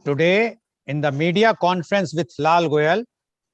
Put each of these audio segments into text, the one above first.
Today, in the media conference with Lal Goel,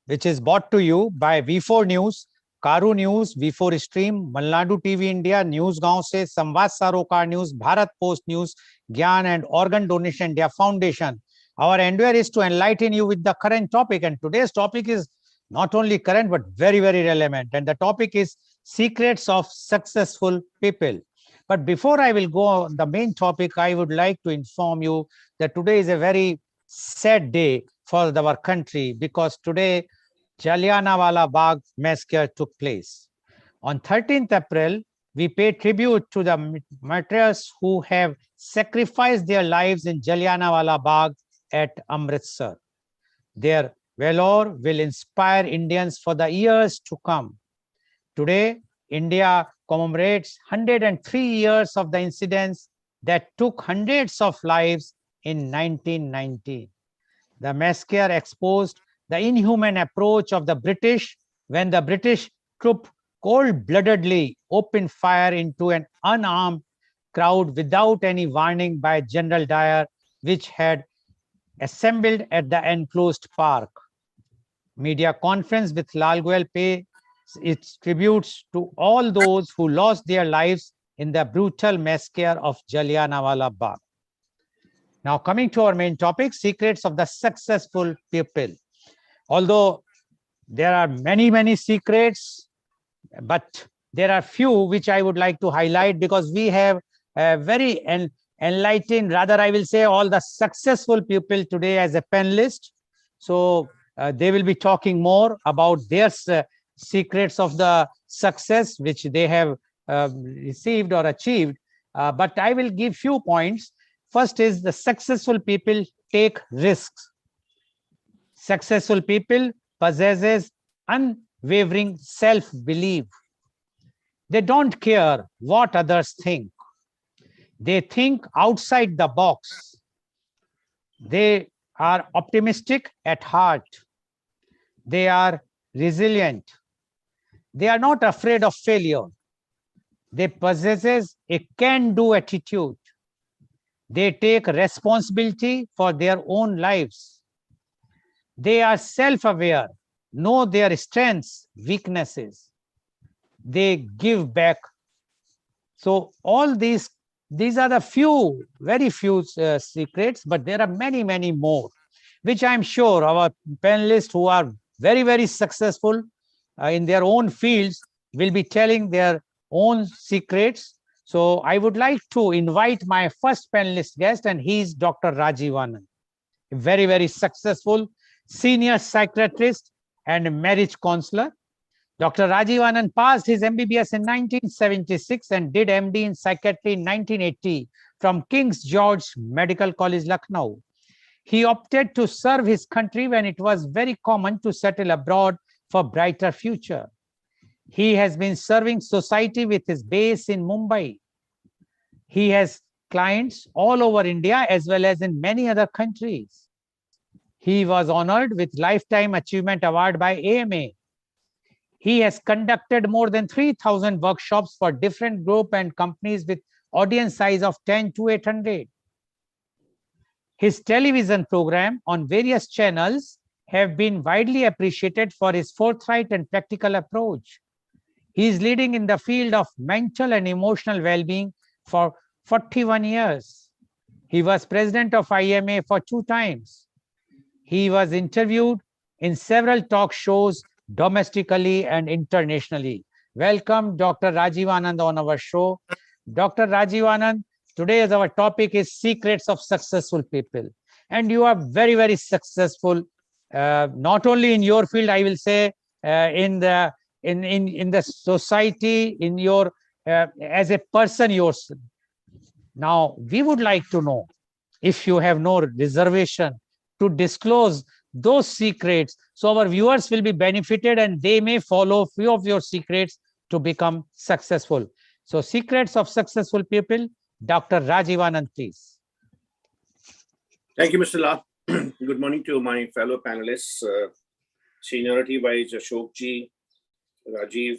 which is brought to you by V4 News, Karu News, V4 Stream, Malnadu TV India, News Gaon se, Samvad Sarokar News, Bharat Post News, Gyan and Organ Donation India Foundation. Our endeavor is to enlighten you with the current topic, and today's topic is not only current but very, very relevant. And the topic is secrets of successful people. But before I will go on the main topic, I would like to inform you that today is a very sad day for our country, because today Jallianwala Bagh massacre took place. On 13th April, we pay tribute to the martyrs who have sacrificed their lives in Jallianwala Bagh at Amritsar. Their valor will inspire Indians for the years to come. Today, India commemorates 103 years of the incidents that took hundreds of lives in 1919. The massacre exposed the inhuman approach of the British when the British troop cold-bloodedly opened fire into an unarmed crowd without any warning by General Dyer, which had assembled at the enclosed park. Media conference with Lal Goel pay its tributes to all those who lost their lives in the brutal massacre of Jallianwala Bagh. Now, coming to our main topic, secrets of the successful people. Although there are many, many secrets, but there are few which I would like to highlight, because we have a very enlightened, rather I will say all the successful people today as a panelist. So they will be talking more about their secrets of the success which they have received or achieved. But I will give few points. First is the successful people take risks. Successful people possesses unwavering self-belief. They don't care what others think. They think outside the box. They are optimistic at heart. They are resilient. They are not afraid of failure. They possess a can-do attitude. They take responsibility for their own lives. They are self-aware, know their strengths, weaknesses. They give back. So all these are the few, very few secrets, but there are many, many more, which I'm sure our panelists who are very, very successful in their own fields will be telling their own secrets. So I would like to invite my first panelist guest, and he is Dr. Rajiv Anand, a very, very successful senior psychiatrist and marriage counselor. Dr. Rajiv Anand passed his MBBS in 1976 and did MD in psychiatry in 1980 from King's George Medical College, Lucknow. He opted to serve his country when it was very common to settle abroad for brighter future. He has been serving society with his base in Mumbai. He has clients all over India as well as in many other countries. He was honored with Lifetime Achievement Award by AMA. He has conducted more than 3,000 workshops for different group and companies with audience size of 10 to 800. His television program on various channels have been widely appreciated for his forthright and practical approach. He is leading in the field of mental and emotional well-being for 41 years. He was president of IMA for 2 times. He was interviewed in several talk shows domestically and internationally. Welcome, Dr. Rajiv Anand, on our show. Dr. Rajiv Anand, today our topic is secrets of successful people. And you are very, very successful, not only in your field, I will say, in the society, in your as a person yourself. Now, we would like to know, if you have no reservation, to disclose those secrets, so our viewers will be benefited and they may follow few of your secrets to become successful. So, secrets of successful people, Dr. Rajiv Anand, please. Thank you, Mr. Lal. Good morning to my fellow panelists, seniority-wise, Ashokji, Rajiv,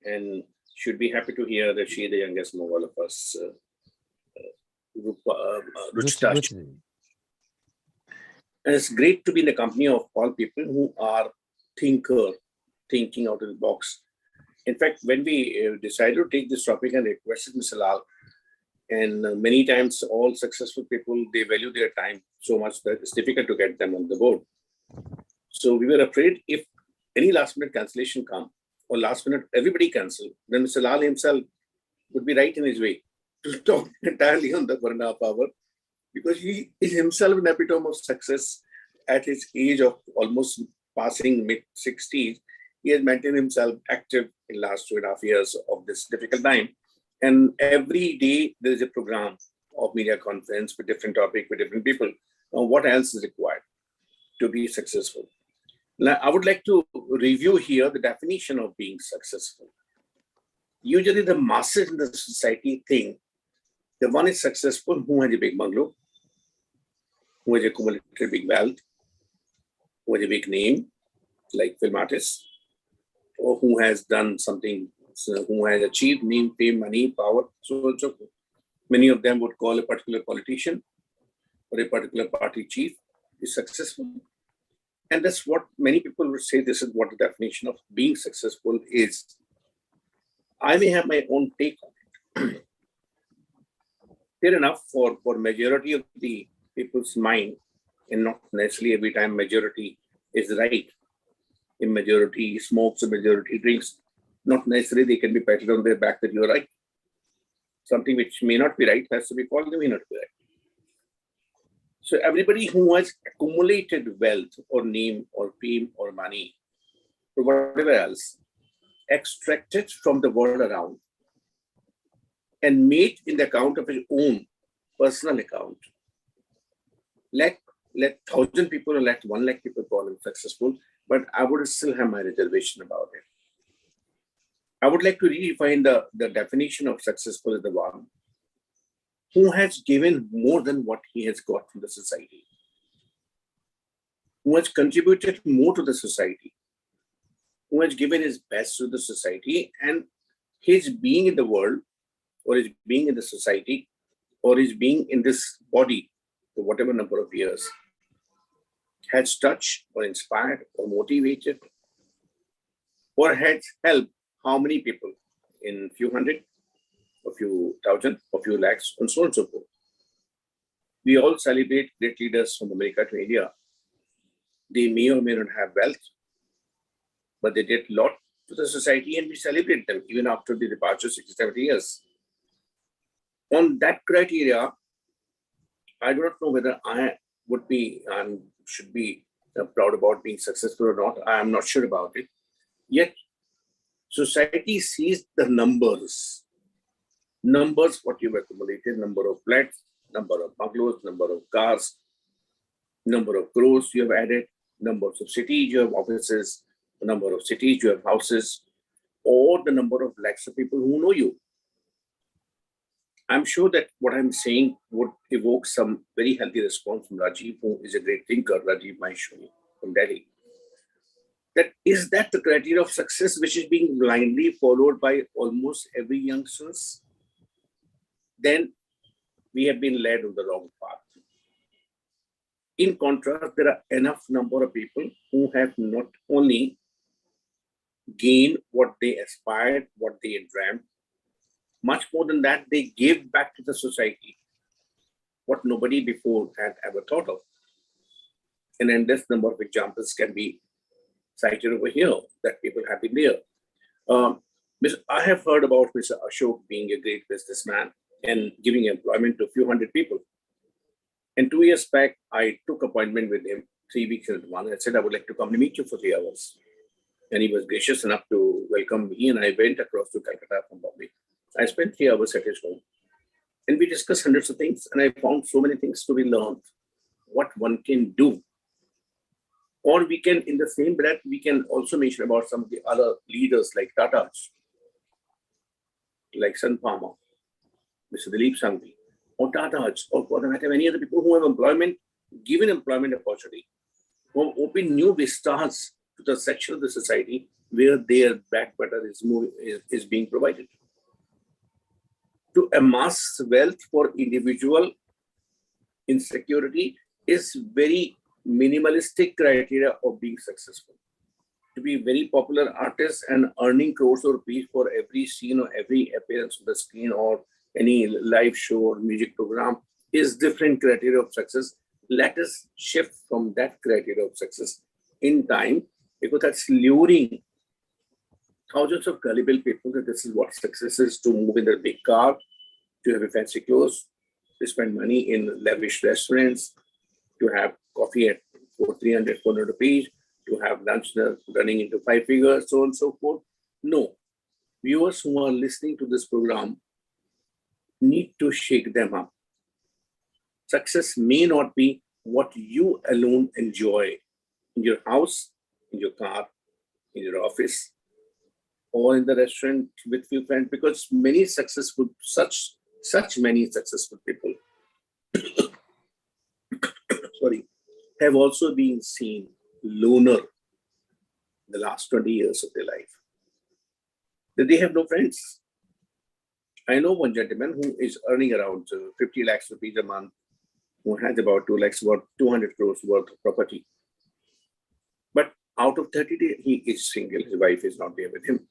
and should be happy to hear that she, the youngest of all of us, Ruchita. And it's great to be in the company of all people who are thinking out of the box. In fact, when we decided to take this topic and requested Mr. Lal, and many times all successful people, they value their time so much that it's difficult to get them on the board. So we were afraid if any last minute cancellation come or last minute everybody cancel, then Mr. Lal himself would be right in his way to talk entirely on the 1.5 hour, because he is himself an epitome of success at his age of almost passing mid-60s. He has maintained himself active in the last 2.5 years of this difficult time. And every day there is a program of media conference with different topic, with different people. What else is required to be successful? Now, I would like to review here the definition of being successful. Usually the masses in the society think the one is successful who has a big bungalow, who has accumulated big wealth, who has a big name, like film artists, or who has done something, who has achieved name, fame, money, power, so on and so forth. Many of them would call a particular politician or a particular party chief is successful. And that's what many people would say, this is what the definition of being successful is. I may have my own take on it. Fair enough, for majority of the people's mind, and not necessarily every time majority is right. A majority smokes, a majority drinks, not necessarily they can be patted on their back that you're right. Something which may not be right has to be called, may not be right. So everybody who has accumulated wealth or name or fame or money or whatever else, extracted from the world around and made in the account of his own personal account, let 1,000 people or let 1 lakh people call him successful, but I would still have my reservation about it. I would like to redefine the definition of successful as the one who has given more than what he has got from the society, who has contributed more to the society, who has given his best to the society, and his being in the world, or his being in the society, or his being in this body for whatever number of years has touched or inspired or motivated or has helped how many people in few hundred, a few thousand, a few lakhs, and so on and so forth. We all celebrate great leaders from America to India. They may or may not have wealth, but they did a lot to the society, and we celebrate them even after the departure of 60, 70 years. On that criteria, I do not know whether I would be and should be proud about being successful or not. I am not sure about it. Yet, society sees the numbers, what you've accumulated, number of flats, number of bungalows, number of cars, number of crores you have added, numbers of cities you have offices, the number of cities you have houses, or the number of lakhs of people who know you. I'm sure that what I'm saying would evoke some very healthy response from Rajiv, who is a great thinker, Rajiv Maheshwari from Delhi. Is that the criteria of success which is being blindly followed by almost every youngster? Then we have been led on the wrong path. In contrast, there are enough number of people who have not only gained what they aspired, what they dreamt, much more than that, they gave back to the society what nobody before had ever thought of. And then this number of examples can be cited over here that people have been there. I have heard about Mr. Ashok being a great businessman and giving employment to a few hundred people. And 2 years back, I took appointment with him 3 weeks in advance. I said, I would like to come to meet you for 3 hours. And he was gracious enough to welcome me, and I went across to Calcutta from Bombay. I spent 3 hours at his home. And we discussed hundreds of things, and I found so many things to be learned, what one can do. Or we can, in the same breath, we can also mention about some of the other leaders like Tata's, like Sun Pharma, Mr. Dilip Sangvi, or Tata's, or for the matter of any other people who have employment, given employment opportunity, who have opened new vistas to the section of the society where their bread butter is being provided. To amass wealth for individual insecurity is very minimalistic criteria of being successful. To be a very popular artist and earning crores of rupees for every scene or every appearance on the screen or any live show or music program is different criteria of success. Let us shift from that criteria of success in time, because that's luring thousands of gullible people that this is what success is: to move in their big car, to have a fancy clothes, to spend money in lavish restaurants, to have coffee at 300, 400 rupees, to have lunch running into 5 figures, so on and so forth. No. Viewers who are listening to this program need to shake them up. Success may not be what you alone enjoy in your house, in your car, in your office, or in the restaurant with few friends, because many successful, such many successful people, sorry, have also been seen loner the last 20 years of their life. That they have no friends. I know one gentleman who is earning around 50 lakhs rupees a month, who has about 2 lakhs, about 200 crores worth of property. But out of 30 days, he is single, his wife is not there with him.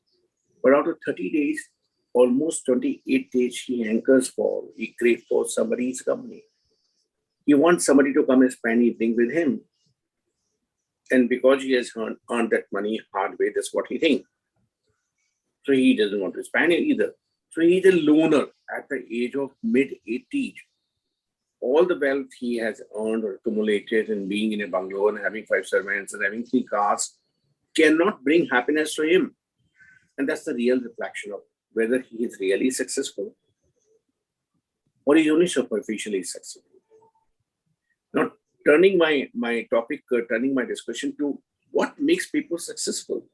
But out of 30 days, almost 28 days, he craves for somebody's company. He wants somebody to come and spend evening with him. And because he has earned that money hard way, that's what he thinks. So he doesn't want to spend it either. So he's a loner at the age of mid-80s. All the wealth he has earned or accumulated in being in a bungalow and having 5 servants and having 3 cars cannot bring happiness to him. And that's the real reflection of whether he is really successful or he's only superficially successful. Now, turning my discussion to what makes people successful.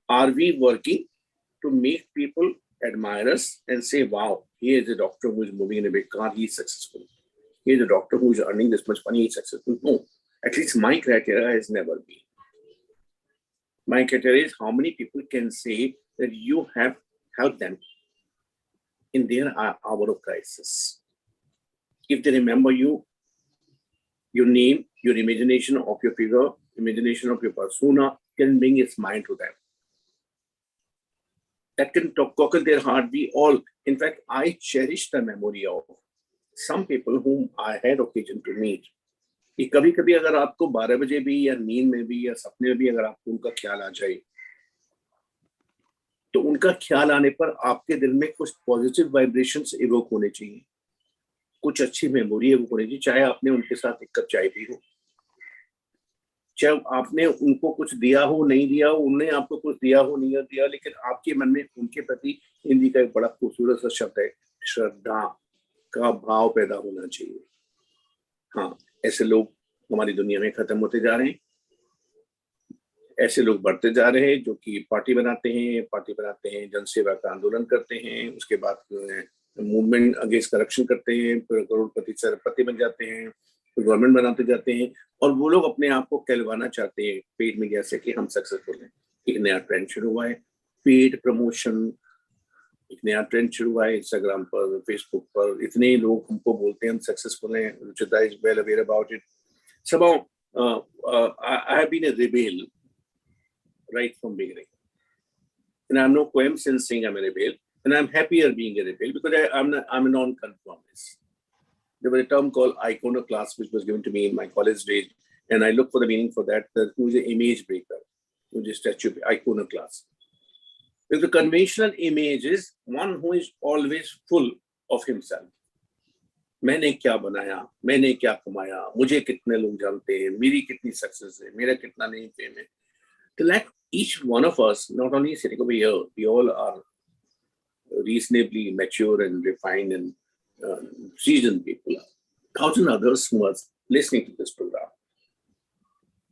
Are we working to make people admire us and say, wow, here is a doctor who is moving in a big car, he's successful. Here's a doctor who is earning this much money, he's successful. No, at least my criteria has never been. My criteria is how many people can say that you have helped them in their hour of crisis. If they remember you, your name, your imagination of your figure, imagination of your persona can bring a smile to them. That can cockle their heart. We all, in fact, I cherish the memory of some people whom I had occasion to meet. कि कभी कभी अगर आपको 12 बजे भी या नींद में भी या सपने में भी अगर आपको उनका ख्याल आ जाए, तो उनका ख्याल आने पर आपके दिल में कुछ पॉजिटिव वाइब्रेशंस इवोक होने चाहिए, कुछ अच्छी मेमोरी इवोक होनी चाहिए, चाहे आपने उनके साथ एक कप चाय पी हो, चाहे आपने उनको कुछ दिया हो नहीं दिया हो, उन्होंने आपको कुछ दिया हो नहीं दिया, लेकिन आपके मन में उनके प्रति हिंदी का एक बड़ा खूबसूरत सा शब्द है, श्रद्धा का भाव पैदा होना चाहिए. हाँ, ऐसे लोग हमारी दुनिया में खत्म होते जा रहे हैं. ऐसे लोग बढ़ते जा रहे हैं जो कि पार्टी बनाते हैं, जनसेवा का आंदोलन करते हैं, उसके बाद मूवमेंट अगेंस्ट करप्शन करते हैं, करोड़पति सरपति बन जाते हैं, गवर्नमेंट बनाते जाते हैं, और वो लोग अपने आप को कहलवाना चाहते हैं पेड मीडिया से कि हम सक्सेसफुल हैं. एक नया ट्रेंड शुरू हुआ है, पेड प्रमोशन. एक नया ट्रेंड शुरू हुआ है इंस्टाग्राम पर, फेसबुक पर. इतने लोग हमको बोलते हैं हम सक्सेसफुल हैं. Ruchita is well aware about it. Somehow, I have been a rebel right from beginning, and I'm no qualms in saying I'm a rebel, and I'm happier being a rebel because I'm a non-conformist. There was a term called iconoclast which was given to me in my college days, and I look for the meaning for that. Who is an image breaker, who is a statue iconoclast. Because the conventional image is one who is always full of himself. मैंने क्या बनाया, मैंने क्या कमाया, मुझे कितने लोग जानते हैं, मेरी कितनी सक्सेस है, मेरा कितना नहीं फेम है. To let each one of us, not only sitting over here, we all are reasonably mature and refined and seasoned people. 1,000 others who are listening to this program.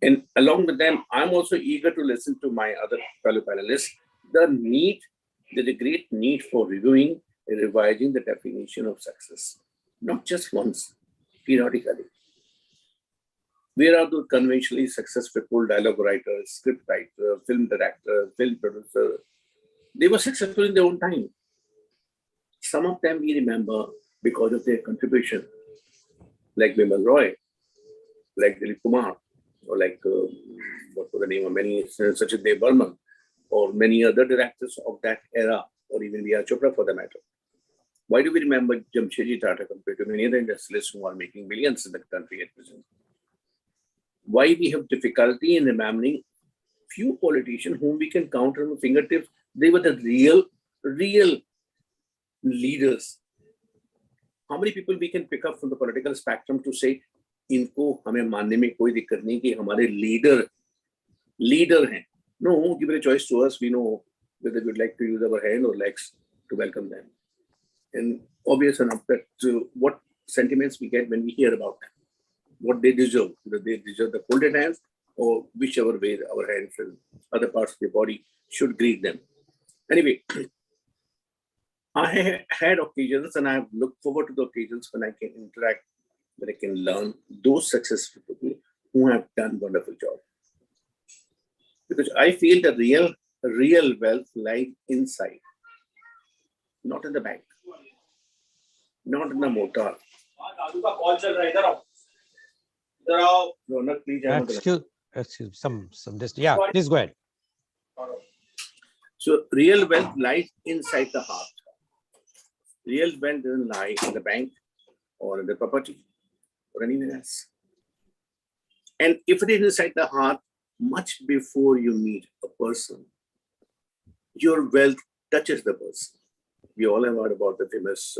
And along with them, I'm also eager to listen to my other fellow panelists. There's a great need for reviewing and revising the definition of success. Not just once, periodically. Where are those conventionally successful dialogue writers, script writers, film directors, film producers? They were successful in their own time. Some of them we remember because of their contribution, like Vimal Roy. like Dilip Kumar, or like what was the name of many, such as Dev Burman, or many other directors of that era, or even V.R. Chopra for the matter. Why do we remember Jamshedji Tata compared to many other industrialists who are making billions in the country at present? Why we have difficulty in remembering few politicians whom we can count on the fingertips? They were the real leaders. How many people we can pick up from the political spectrum to say, इनको हमें मानने में कोई दिक्कत नहीं कि हमारे leader हैं? No, give it a choice to us. We know whether we'd like to use our hand or legs to welcome them. And obvious enough that what sentiments we get when we hear about them, what they deserve, whether they deserve the folded hands or whichever way our hands and other parts of the body should greet them. Anyway, I have had occasions and I have looked forward to the occasions when I can interact, when I can learn those successful people who have done wonderful job. Because I feel the real wealth lies inside, not in the bank, not in the motor. Ronak, please. Excuse some this. Yeah, please go ahead. So real wealth lies inside the heart. Real wealth doesn't lie in the bank or in the property or anywhere else. And if it is inside the heart, much before you meet a person, your wealth touches the person. We all have heard about the famous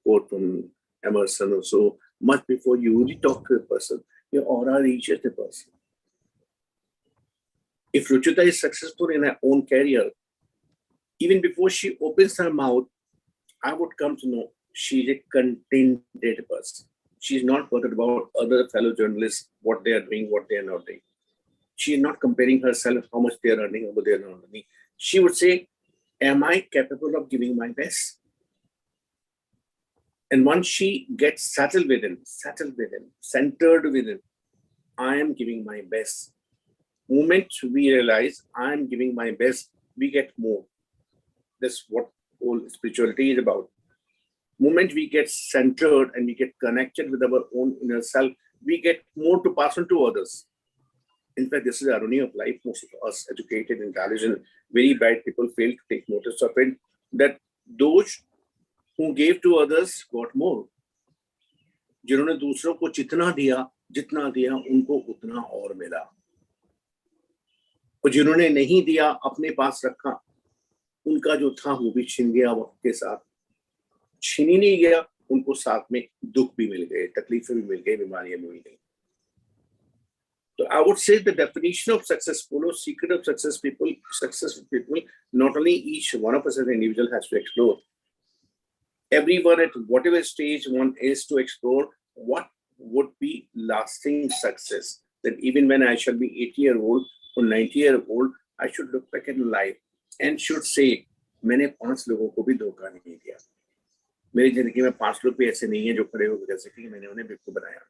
quote from Emerson or so. Much before you really talk to the person, your aura reaches the person. If Ruchita is successful in her own career, even before she opens her mouth, I would come to know she's a contented person. She's not bothered about other fellow journalists, what they are doing, what they are not doing. She's not comparing herself, how much they are earning, how much they are not earning. She would say, am I capable of giving my best? And once she gets settled within, centered within, I am giving my best. Moment we realize I am giving my best, we get more. That's what whole spirituality is about. Moment we get centered and we get connected with our own inner self, we get more to pass on to others. In fact, this is the irony of life. Most of us, educated, intelligent, very bright people fail to take notice of it, that those who gave to others got more. जिन्होंने दूसरों को जितना दिया उनको उतना और मिला, और जिन्होंने नहीं दिया अपने पास रखा, उनका जो था वो भी छिन गया वक्त के साथ. छिन ही नहीं गया, उनको साथ में दुख भी मिल गए, तकलीफें भी मिल गई, बीमारियां भी मिल गई. So I would say the definition of successful or secret of successful people, not only each one of us as an individual has to explore. Everyone at whatever stage one is to explore what would be lasting success. That even when I shall be 80-year-old or 90-year-old, I should look back in life and should say, मैंने 5 लोगों को भी धोखा नहीं दिया. मेरी जिंदगी में 5 लोग भी ऐसे नहीं हैं जो खड़े होकर कह सकें कि मैंने उन्हें बेवकूफ बनाया,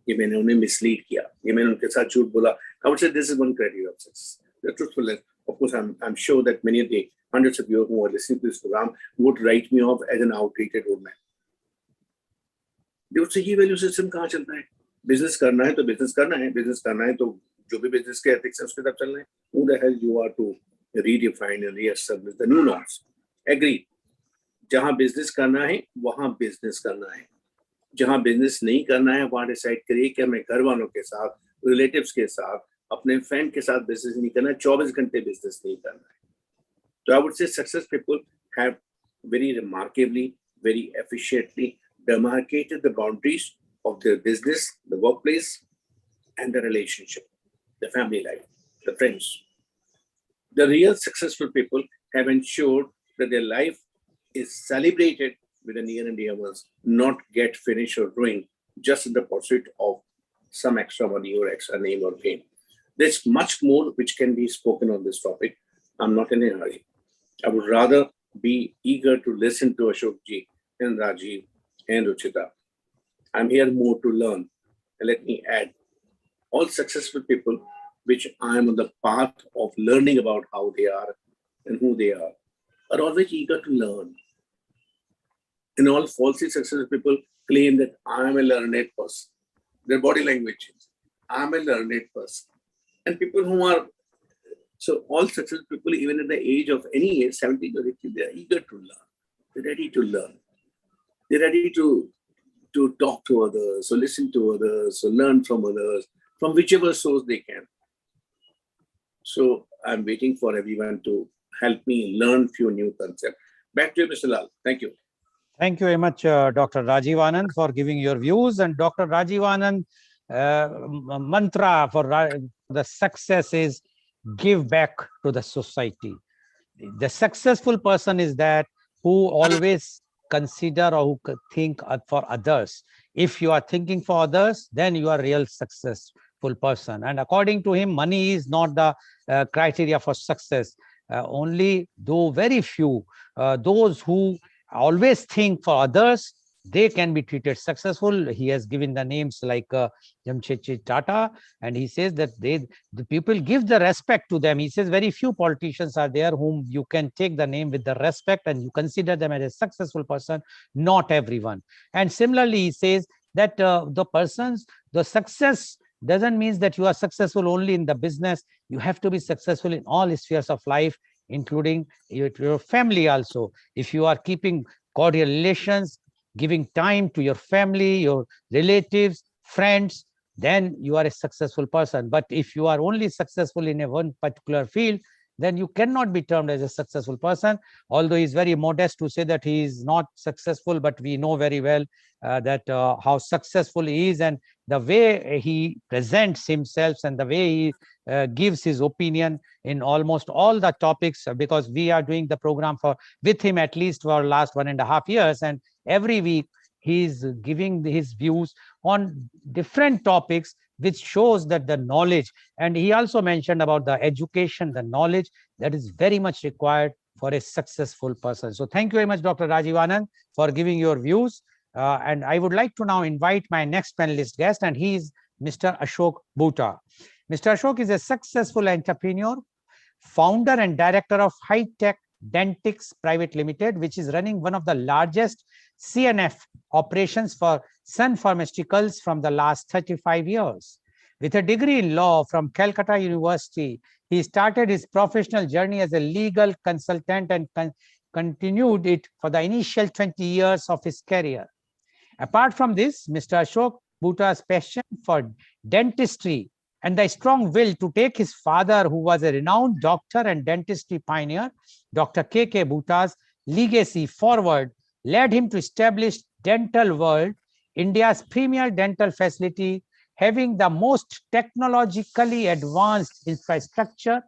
ये मैंने उन्हें मिसलीड किया, ये मैंने उनके साथ झूठ बोला. I would say this is one criteria of success. The truthfulness. Of course, I'm sure that many of the hundreds of you who are listening to this program would write me off as an outdated old man. They would say, ये value system कहाँ चलता है? Business करना है तो business करना है, business करना है तो जो भी business के ethics है उसके साथ चलना है. Who the hell you are to redefine and reestablish the new norms? Agree. जहाँ business करना है वहाँ business करना है. जहाँ बिजनेस नहीं करना है वहां डिसाइड करिए कि हमें घर वालों के साथ, रिलेटिव्स के साथ, अपने फ्रेंड के साथ बिजनेस नहीं करना है, 24 घंटे बिजनेस नहीं करना है. तो I would say success people have very remarkably, very efficiently demarcated the boundaries of their business, the workplace, and the relationship, the family life, the friends. The real successful people have ensured that their life is celebrated with the near and dear ones, not get finished or ruined just in the pursuit of some extra money or extra name or fame. There's much more which can be spoken on this topic. I'm not in a hurry. I would rather be eager to listen to Ashok ji and Rajiv and Ruchita. I'm here more to learn. And let me add, all successful people which I am on the path of learning about how they are and who they are always eager to learn. And all falsely successful people claim that I am a learned person. their body language changes. I'm a learned person. And people who are, so all successful people, even at the age of any age, 70 or 80, they are eager to learn. They're ready to learn. They're ready to talk to others, or listen to others, or learn from others, from whichever source they can. So I'm waiting for everyone to help me learn few new concepts. Back to you, Mr. Lal. Thank you. Thank you very much, Dr. Rajiv Anand, for giving your views. And Dr. Rajiv Anand, mantra for the success is give back to the society. The successful person is that who always consider or who think for others. If you are thinking for others, then you are a real successful person. And according to him, money is not the criteria for success. Only though very few, those who always think for others, they can be treated successful. He has given the names like Jamshedji Tata, and he says that the people give the respect to them. He says very few politicians are there whom you can take the name with the respect and you consider them as a successful person, not everyone. And similarly, he says that the success doesn't mean that you are successful only in the business. You have to be successful in all spheres of life, including your family also. If you are keeping cordial relations, giving time to your family, your relatives, friends, then you are a successful person. But if you are only successful in one particular field, then you cannot be termed as a successful person. Although he's very modest to say that he is not successful, but we know very well that how successful he is, and the way he presents himself and the way he gives his opinion in almost all the topics, because we are doing the program with him at least for last 1.5 years, and every week he's giving his views on different topics, which shows that the knowledge, and he also mentioned about the education, the knowledge that is very much required for a successful person. So thank you very much, Dr. Rajiv Anand, for giving your views. And I would like to now invite my next panelist guest, and he is Mr. Ashok Bhuta. Mr. Ashok is a successful entrepreneur, founder and director of High Tech Dentics Private Limited, which is running one of the largest CNF operations for Sun Pharmaceuticals from the last 35 years. With a degree in law from Calcutta University, he started his professional journey as a legal consultant and continued it for the initial 20 years of his career. Apart from this, Mr. Ashok Bhuta's passion for dentistry and the strong will to take his father, who was a renowned doctor and dentistry pioneer, Dr. K.K. Bhuta's legacy forward, led him to establish Dental World, India's premier dental facility, having the most technologically advanced infrastructure,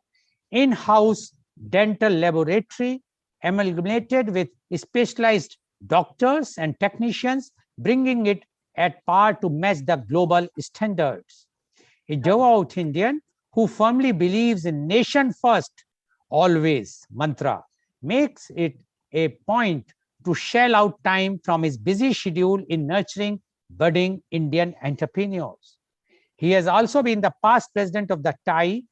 in-house dental laboratory, amalgamated with specialized doctors and technicians, bringing it at par to match the global standards. A devout Indian who firmly believes in nation first, always mantra, makes it a point to shell out time from his busy schedule in nurturing budding Indian entrepreneurs. He has also been the past president of the TAI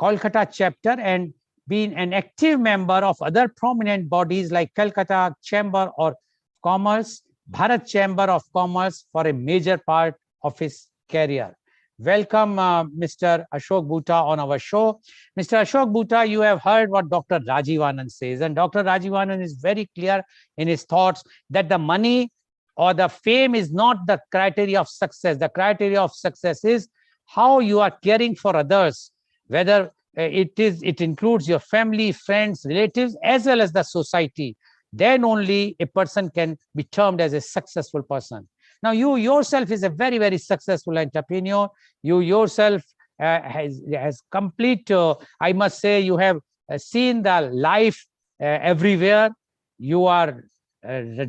Kolkata chapter and been an active member of other prominent bodies like Calcutta Chamber of Commerce, Bharat Chamber of Commerce for a major part of his career. Welcome, Mr. Ashok Bhuta on our show. Mr. Ashok Bhuta, you have heard what Dr. Rajiv Anand says, and Dr. Rajiv Anand is very clear in his thoughts that the money or the fame is not the criteria of success. The criteria of success is how you are caring for others, whether it includes your family, friends, relatives, as well as the society. Then only a person can be termed as a successful person. Now, you yourself is a very, very successful entrepreneur. You yourself has complete, I must say, you have seen the life everywhere. You are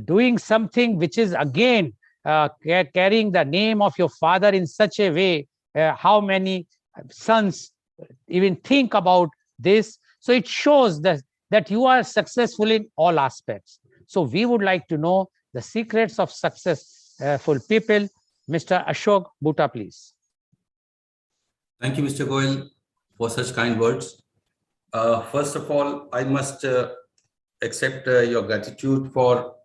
doing something which is again carrying the name of your father in such a way. How many sons even think about this? So it shows that you are successful in all aspects. So we would like to know the secrets of successful people. Mr. Ashok Bhuta, please. Thank you, Mr. Goel, for such kind words. First of all, I must accept your gratitude for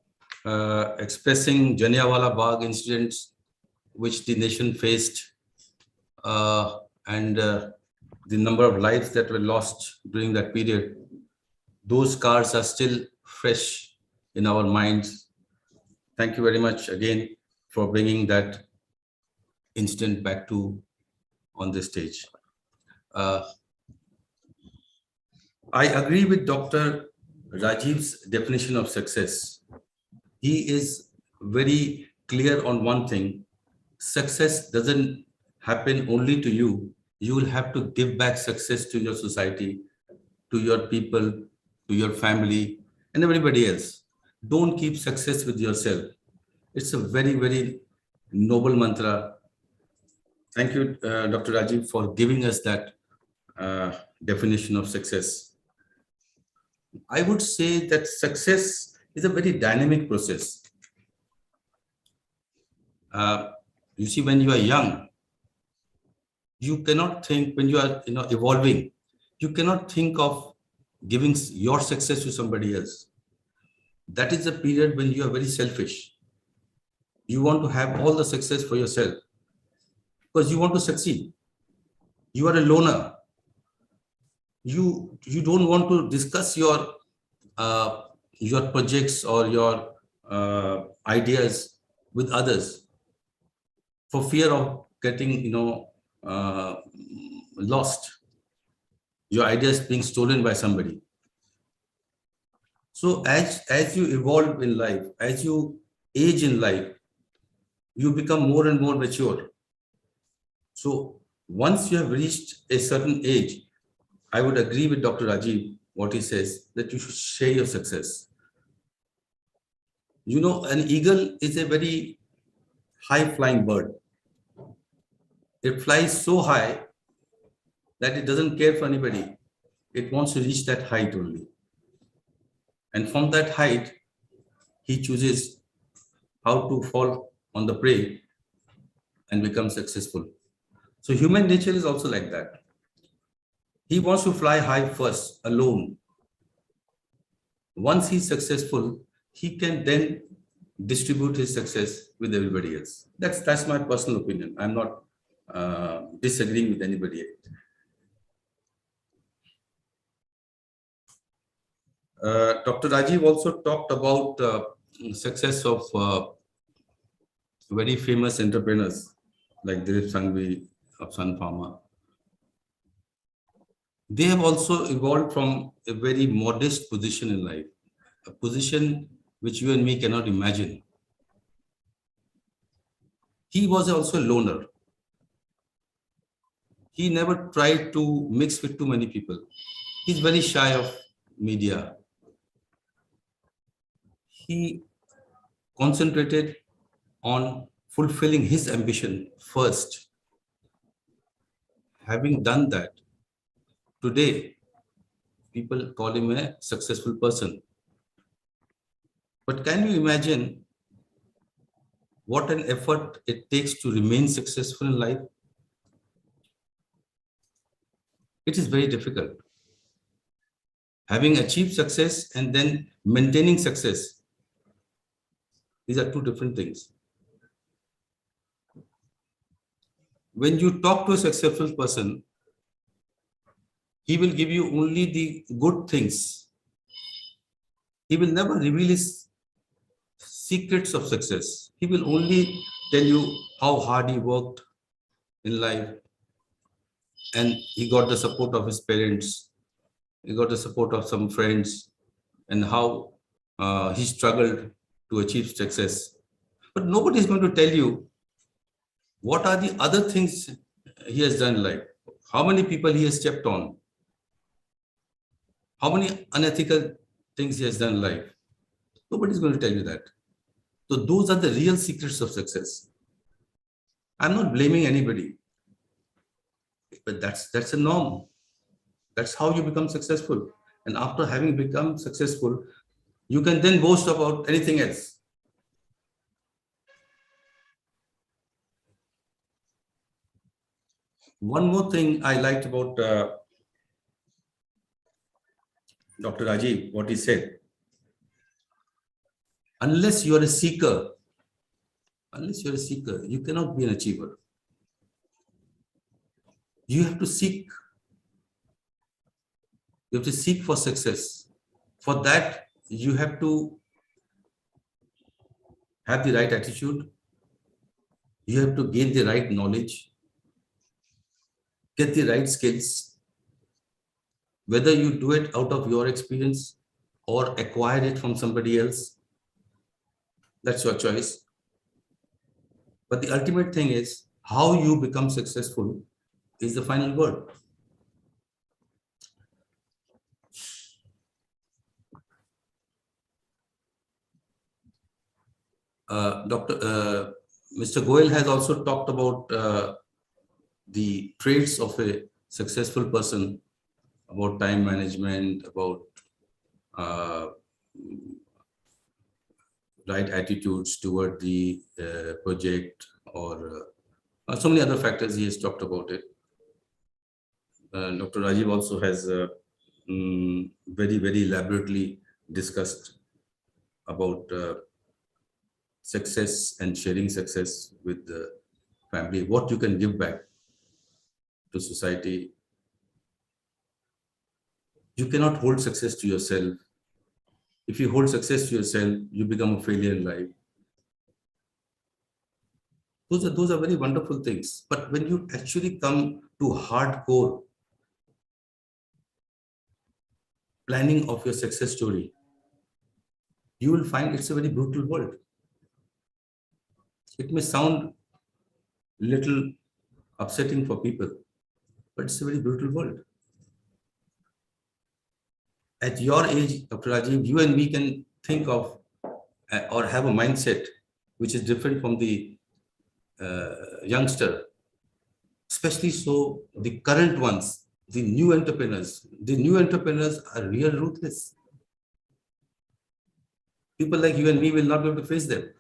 expressing Jallianwala Bagh incidents which the nation faced, and the number of lives that were lost during that period, those scars are still fresh in our minds. Thank you very much again for bringing that incident back to on this stage. I agree with Dr. Rajiv's definition of success. He is very clear on one thing. Success doesn't happen only to you. You will have to give back success to your society, to your people, to your family, and everybody else. Don't keep success with yourself. It's a very, very noble mantra. Thank you, Dr. Rajiv, for giving us that definition of success. I would say that success is a very dynamic process. You see, when you are young, you cannot think, when you are evolving, you cannot think of giving your success to somebody else. That is a period when you are very selfish. You want to have all the success for yourself because you want to succeed. You are a loner. You don't want to discuss your projects or your ideas with others for fear of getting lost, your ideas being stolen by somebody. So as you evolve in life, as you age in life, you become more and more mature. So once you have reached a certain age, I would agree with Dr. Rajiv, what he says, that you should share your success. You know, an eagle is a very high-flying bird. It flies so high that it doesn't care for anybody. It wants to reach that height only. And from that height, he chooses how to fall on the prey and become successful. So human nature is also like that. He wants to fly high first, alone. Once he's successful, he can then distribute his success with everybody else. That's my personal opinion. I'm not disagreeing with anybody. Dr. Rajiv also talked about success of very famous entrepreneurs like Dilip Sanghvi of Sun Pharma. They have also evolved from a very modest position in life, a position which you and me cannot imagine. He was also a loner. He never tried to mix with too many people. He's very shy of media. He concentrated on fulfilling his ambition first. Having done that, today, people call him a successful person. But can you imagine what an effort it takes to remain successful in life? It is very difficult. Having achieved success and then maintaining success, these are two different things. When you talk to a successful person, he will give you only the good things. He will never reveal his secrets of success. He will only tell you how hard he worked in life, and he got the support of his parents, he got the support of some friends, and how he struggled to achieve success. But nobody is going to tell you what are the other things he has done in life, how many people he has stepped on, how many unethical things he has done in life. Nobody is going to tell you that. So those are the real secrets of success. I'm not blaming anybody, but that's a norm. That's how you become successful. And after having become successful, you can then boast about anything else. One more thing I liked about Dr. Rajiv, what he said. Unless you are a seeker, Unless you're a seeker, you cannot be an achiever. You have to seek. You have to seek for success. For that, you have to have the right attitude. You have to gain the right knowledge, get the right skills. Whether you do it out of your experience or acquire it from somebody else, that's your choice. But the ultimate thing is how you become successful is the final word. Mr. Goel has also talked about the traits of a successful person, about time management, about right attitudes toward the project, or so many other factors he has talked about it. Dr. Rajiv also has very, very elaborately discussed about success and sharing success with the family, what you can give back to society. You cannot hold success to yourself. If you hold success to yourself, you become a failure in life. Those are very wonderful things. But when you actually come to hardcore planning of your success story, you will find it's a very brutal world. It may sound little upsetting for people, but it's a very brutal world. At your age, Dr. Rajiv, you and me can think of or have a mindset which is different from the youngster, especially so the current ones, the new entrepreneurs. The new entrepreneurs are real ruthless. People like you and me will not be able to face them.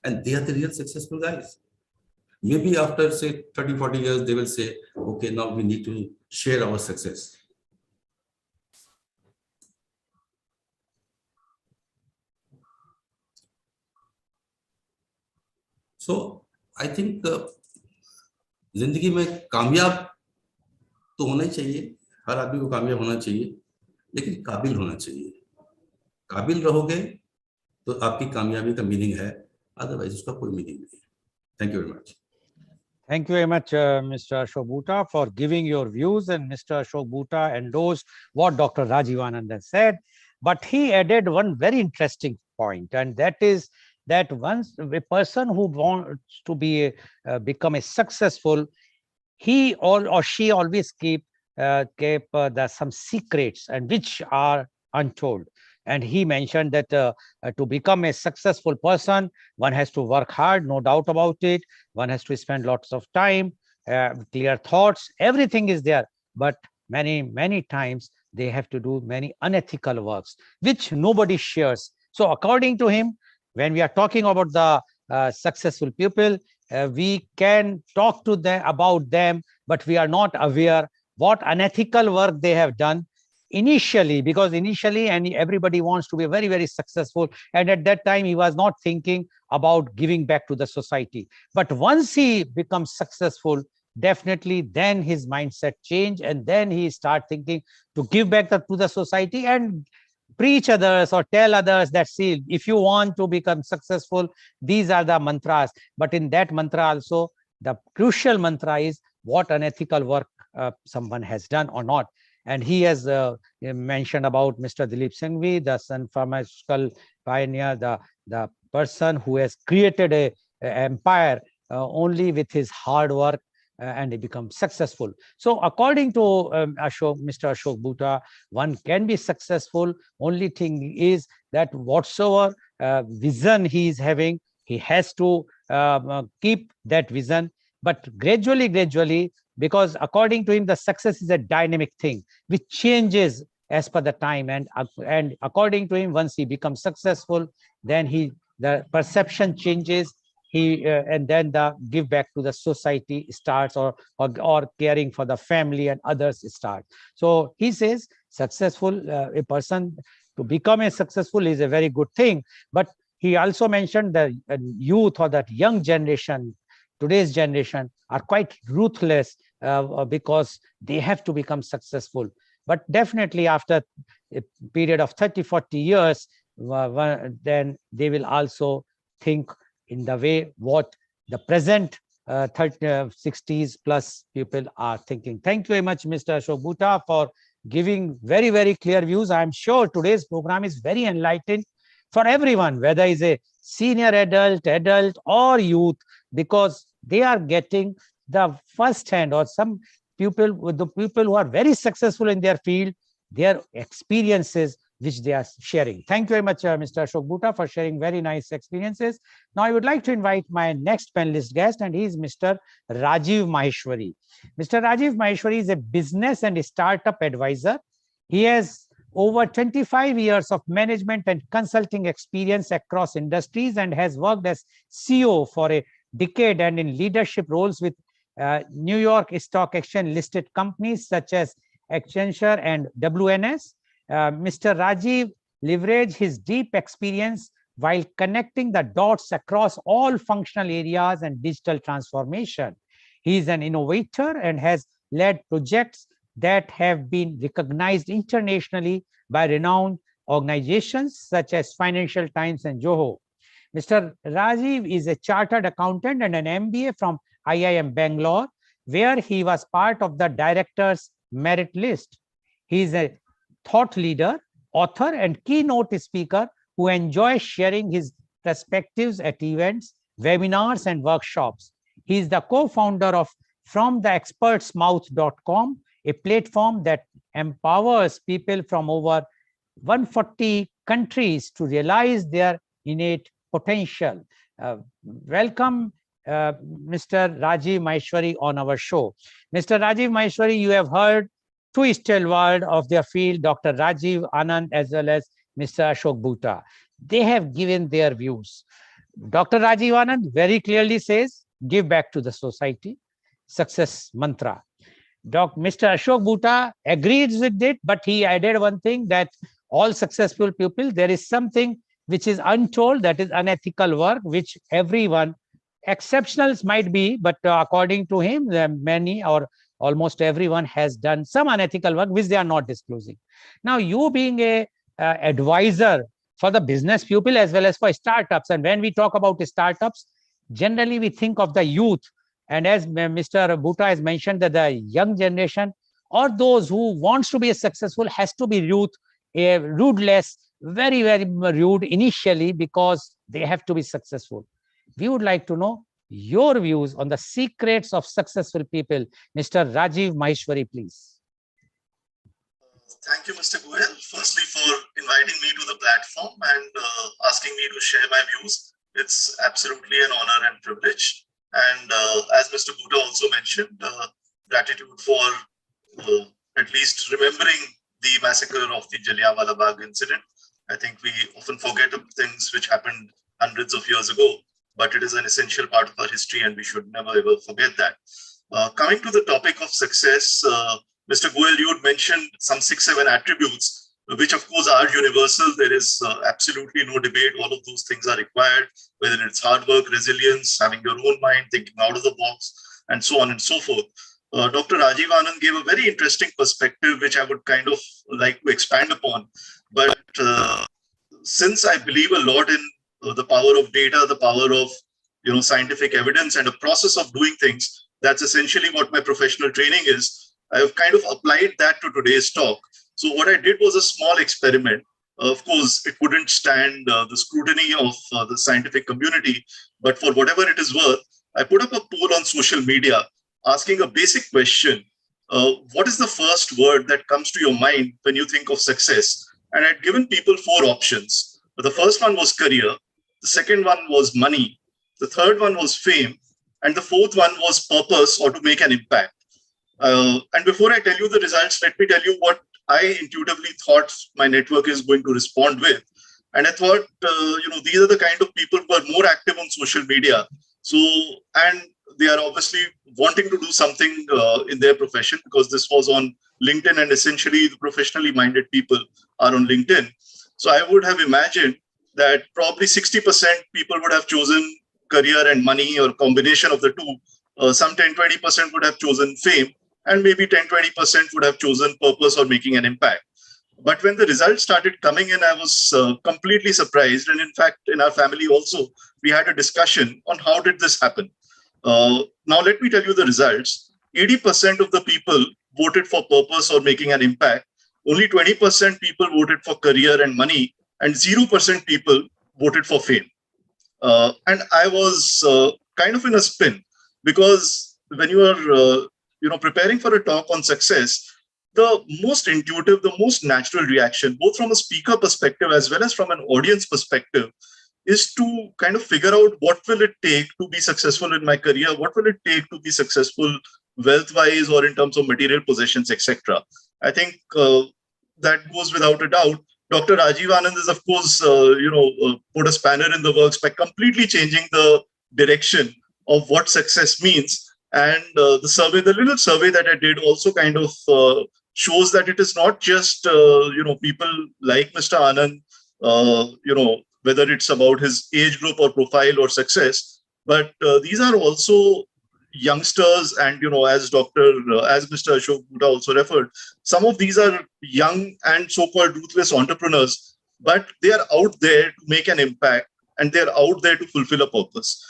And they are the real successful guys. Maybe after, say, 30, 40 years, they will say, okay, now we need to share our success. So I think जिंदगी में कामयाब तो होना ही चाहिए, हर आदमी को कामयाब होना चाहिए, लेकिन काबिल होना चाहिए. काबिल रहोगे तो आपकी कामयाबी का मीनिंग है, अदरवाइज उसका कोई मीनिंग नहीं. Thank you very much. Thank you very much, Mr. Ashok Bhuta, for giving your views. And Mr. Ashok Bhuta endorsed what Dr. Rajivanandan said. But he added one very interesting point, and that is that once a person who wants to be become a successful, he or she always keep some secrets and which are untold. And he mentioned that to become a successful person, one has to work hard, no doubt about it. One has to spend lots of time, clear thoughts, everything is there. But many times they have to do many unethical works, which nobody shares. So according to him, when we are talking about the successful people, we can talk to them about them, but we are not aware what unethical work they have done initially, because initially and everybody wants to be very, very successful. And at that time, he was not thinking about giving back to the society. But once he becomes successful, definitely then his mindset change, and then he start thinking to give back to the society and preach others or tell others that, see, if you want to become successful, these are the mantras. But in that mantra also, the crucial mantra is what unethical work someone has done or not. And he has mentioned about Mr. Dilip Singhvi, the Sun Pharmaceutical pioneer, the person who has created a empire only with his hard work, and he becomes successful. So according to Mr. Ashok Bhuta, one can be successful. Only thing is that whatsoever vision he is having, he has to keep that vision. But gradually, because according to him, the success is a dynamic thing which changes as per the time. And according to him, once he becomes successful, then the perception changes. And then the give back to the society starts, or caring for the family and others start. So he says successful, a person to become a successful is a very good thing, but he also mentioned the youth or that young generation, today's generation, are quite ruthless because they have to become successful. But definitely after a period of 30, 40 years, then they will also think in the way what the present 60s plus people are thinking. Thank you very much, Mr. Ashok Bhuta, for giving very, very clear views. I'm sure today's program is very enlightening for everyone, whether it's a senior adult, or youth, because they are getting the first hand, or some people, the people who are very successful in their field, their experiences which they are sharing. Thank you very much, Mr. Ashok Bhuta, for sharing very nice experiences. Now, I would like to invite my next panelist guest, and he is Mr. Rajiv Maheshwari. Mr. Rajiv Maheshwari is a business and startup advisor. He has over 25 years of management and consulting experience across industries and has worked as CEO for a decade and in leadership roles with New York Stock Exchange listed companies such as Accenture and WNS. Mr. Rajiv leveraged his deep experience while connecting the dots across all functional areas and digital transformation. He is an innovator and has led projects that have been recognized internationally by renowned organizations such as Financial Times and Zoho. Mr. Rajiv is a chartered accountant and an MBA from IIM Bangalore, where he was part of the director's merit list. He is a thought leader, author, and keynote speaker who enjoys sharing his perspectives at events, webinars, and workshops. He is the co-founder of FromTheExpertsMouth.com, a platform that empowers people from over 140 countries to realize their innate potential. Welcome, Mr. Rajiv Maheshwari on our show. Mr. Rajiv Maheshwari, you have heard two stalwarts of their field, Dr. Rajiv Anand as well as Mr. Ashok Bhuta. They have given their views. Dr. Rajiv Anand very clearly says, give back to the society, success mantra. Mr. Ashok Bhuta agrees with it, but he added one thing, that all successful people, there is something which is untold, that is unethical work, which everyone, exceptionals might be, but according to him, many or almost everyone has done some unethical work which they are not disclosing. Now, you being a advisor for the business people as well as for startups, and when we talk about startups, generally we think of the youth, and as Mr. Bhuta has mentioned, that the young generation or those who wants to be successful has to be ruthless, very, very rude initially, because they have to be successful. We would like to know your views on the secrets of successful people. Mr. Rajiv Maheshwari, please. Thank you, Mr. Goel, firstly for inviting me to the platform and asking me to share my views. It's absolutely an honor and privilege. And as Mr. Bhuta also mentioned, gratitude for at least remembering the massacre of the Jallianwala Bagh incident. I think we often forget of things which happened hundreds of years ago, but it is an essential part of our history and we should never ever forget that. Coming to the topic of success, Mr. Goel, you had mentioned some 6-7 attributes, which of course are universal. There is absolutely no debate. All of those things are required, whether it's hard work, resilience, having your own mind, thinking out of the box, and so on and so forth. Dr. Rajiv Anand gave a very interesting perspective, which I would kind of like to expand upon. But since I believe a lot in the power of data, the power of scientific evidence and a process of doing things, that's essentially what my professional training is. I have kind of applied that to today's talk. So what I did was a small experiment. Of course, it wouldn't stand the scrutiny of the scientific community, but for whatever it is worth, I put up a poll on social media asking a basic question. What is the first word that comes to your mind when you think of success? And I'd given people 4 options. The first one was career. The second one was money. The third one was fame. And the fourth one was purpose or to make an impact. And before I tell you the results, let me tell you what I intuitively thought my network is going to respond with. And I thought, these are the kind of people who are more active on social media. So, and they are obviously wanting to do something in their profession, because this was on LinkedIn and essentially the professionally minded people are on LinkedIn. So I would have imagined that probably 60% people would have chosen career and money or combination of the two. Some 10-20% would have chosen fame, and maybe 10-20% would have chosen purpose or making an impact. But when the results started coming in, I was completely surprised. And in fact, in our family also, we had a discussion on how did this happen. Now, let me tell you the results. 80% of the people voted for purpose or making an impact. Only 20% people voted for career and money, and 0% people voted for fame. And I was kind of in a spin, because when you are preparing for a talk on success, the most intuitive, the most natural reaction, both from a speaker perspective as well as from an audience perspective, is to kind of figure out what will it take to be successful in my career, what will it take to be successful wealth-wise or in terms of material possessions, etc. I think that goes without a doubt. Dr. Rajiv Anand is, of course, put a spanner in the works by completely changing the direction of what success means. And the little survey that I did also kind of shows that it is not just, people like Mr. Anand, whether it's about his age group or profile or success, but these are also youngsters. And, as Mr. Ashok Buddha also referred, some of these are young and so-called ruthless entrepreneurs, but they are out there to make an impact, and they're out there to fulfill a purpose.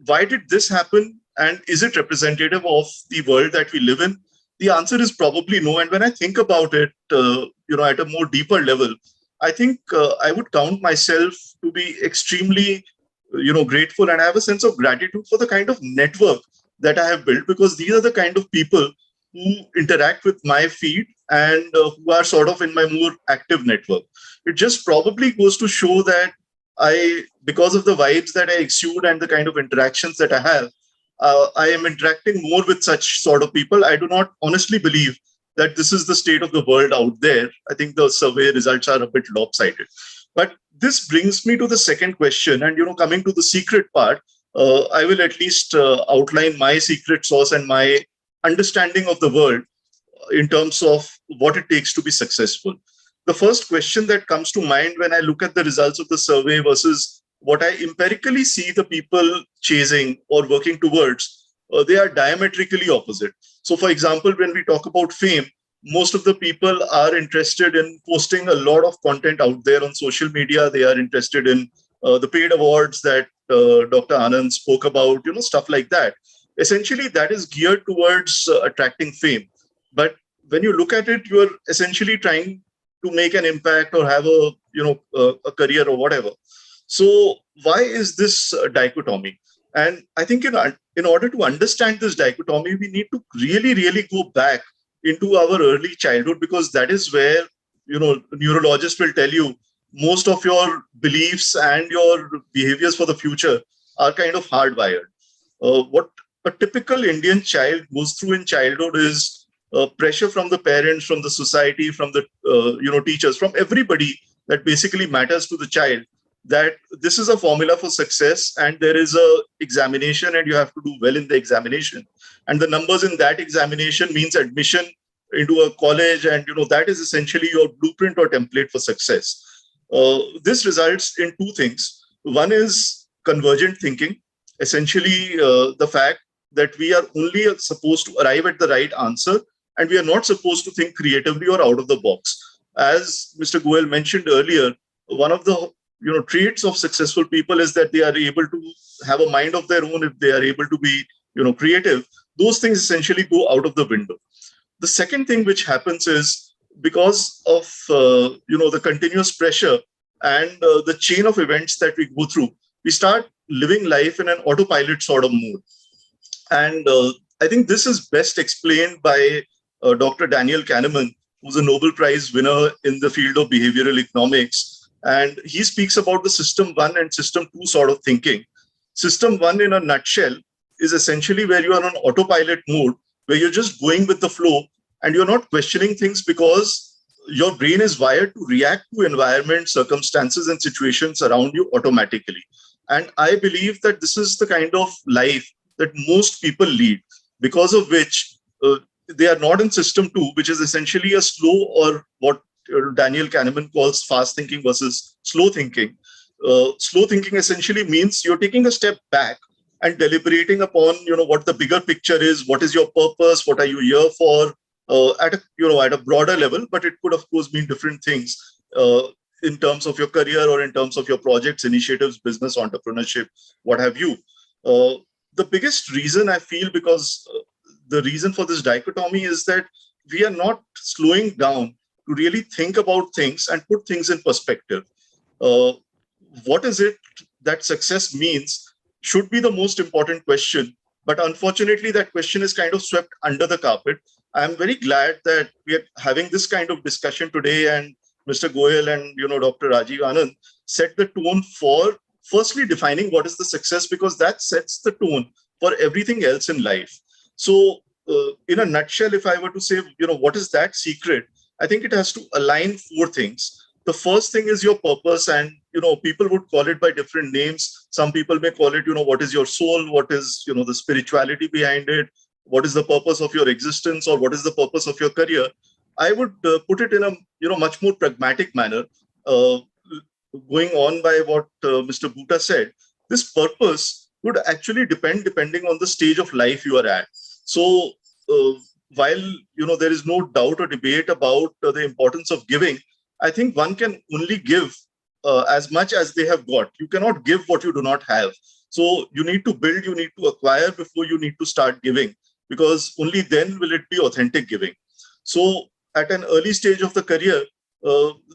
Why did this happen? And is it representative of the world that we live in? The answer is probably no. And when I think about it, at a more deeper level, I think I would count myself to be extremely, grateful, and I have a sense of gratitude for the kind of network that I have built, because these are the kind of people who interact with my feed and who are sort of in my more active network. It just probably goes to show that because of the vibes that I exude and the kind of interactions that I have, I am interacting more with such sort of people. I do not honestly believe that this is the state of the world out there. I think the survey results are a bit lopsided. But this brings me to the second question. And, coming to the secret part, I will at least outline my secret sauce and my understanding of the world in terms of what it takes to be successful. The first question that comes to mind when I look at the results of the survey versus what I empirically see the people chasing or working towards, they are diametrically opposite. So, for example, when we talk about fame, most of the people are interested in posting a lot of content out there on social media. They are interested in the paid awards that Dr. Anand spoke about, stuff like that. Essentially, that is geared towards attracting fame. But when you look at it, you are essentially trying to make an impact or have a career or whatever. So why is this dichotomy? And I think in order to understand this dichotomy, we need to really, really go back into our early childhood, because that is where, neurologists will tell you most of your beliefs and your behaviors for the future are kind of hardwired. What a typical Indian child goes through in childhood is pressure from the parents, from the society, from the teachers, from everybody that basically matters to the child, that this is a formula for success, and there is a examination and you have to do well in the examination, and the numbers in that examination means admission into a college, and that is essentially your blueprint or template for success. This results in two things. One is convergent thinking, essentially the fact that we are only supposed to arrive at the right answer, and we are not supposed to think creatively or out of the box. As Mr. Goel mentioned earlier, one of the traits of successful people is that they are able to have a mind of their own. If they are able to be creative, those things essentially go out of the window. The second thing which happens is, because of the continuous pressure and the chain of events that we go through, we start living life in an autopilot sort of mode. And I think this is best explained by Dr. Daniel Kahneman, who's a Nobel Prize winner in the field of behavioral economics. And he speaks about the system 1 and system 2 sort of thinking. System 1, in a nutshell, is essentially where you are on autopilot mode, where you're just going with the flow and you're not questioning things, because your brain is wired to react to environment, circumstances, and situations around you automatically. And I believe that this is the kind of life that most people lead, because of which they are not in system 2, which is essentially a slow, or what Daniel Kahneman calls fast thinking versus slow thinking. slow thinking essentially means you're taking a step back and deliberating upon, what the bigger picture is, what is your purpose, what are you here for, at a broader level. But it could, of course, mean different things in terms of your career or in terms of your projects, initiatives, business, entrepreneurship, what have you. The biggest reason I feel, because the reason for this dichotomy is that we are not slowing down to really think about things and put things in perspective. What is it that success means should be the most important question. But unfortunately, that question is kind of swept under the carpet. I'm very glad that we are having this kind of discussion today, and Mr. Goel and Dr. Rajiv Anand set the tone for firstly defining what is the success, because that sets the tone for everything else in life. So in a nutshell, if I were to say, what is that secret? I think it has to align four things. The first thing is your purpose, and people would call it by different names. Some people may call it, what is your soul, what is the spirituality behind it, what is the purpose of your existence, or what is the purpose of your career. I would put it in a much more pragmatic manner. Going on by what Mr. Bhuta said, this purpose would actually depending on the stage of life you are at. So while there is no doubt or debate about the importance of giving, I think one can only give as much as they have got. You cannot give what you do not have. So you need to build, you need to acquire before you need to start giving, because only then will it be authentic giving. So at an early stage of the career,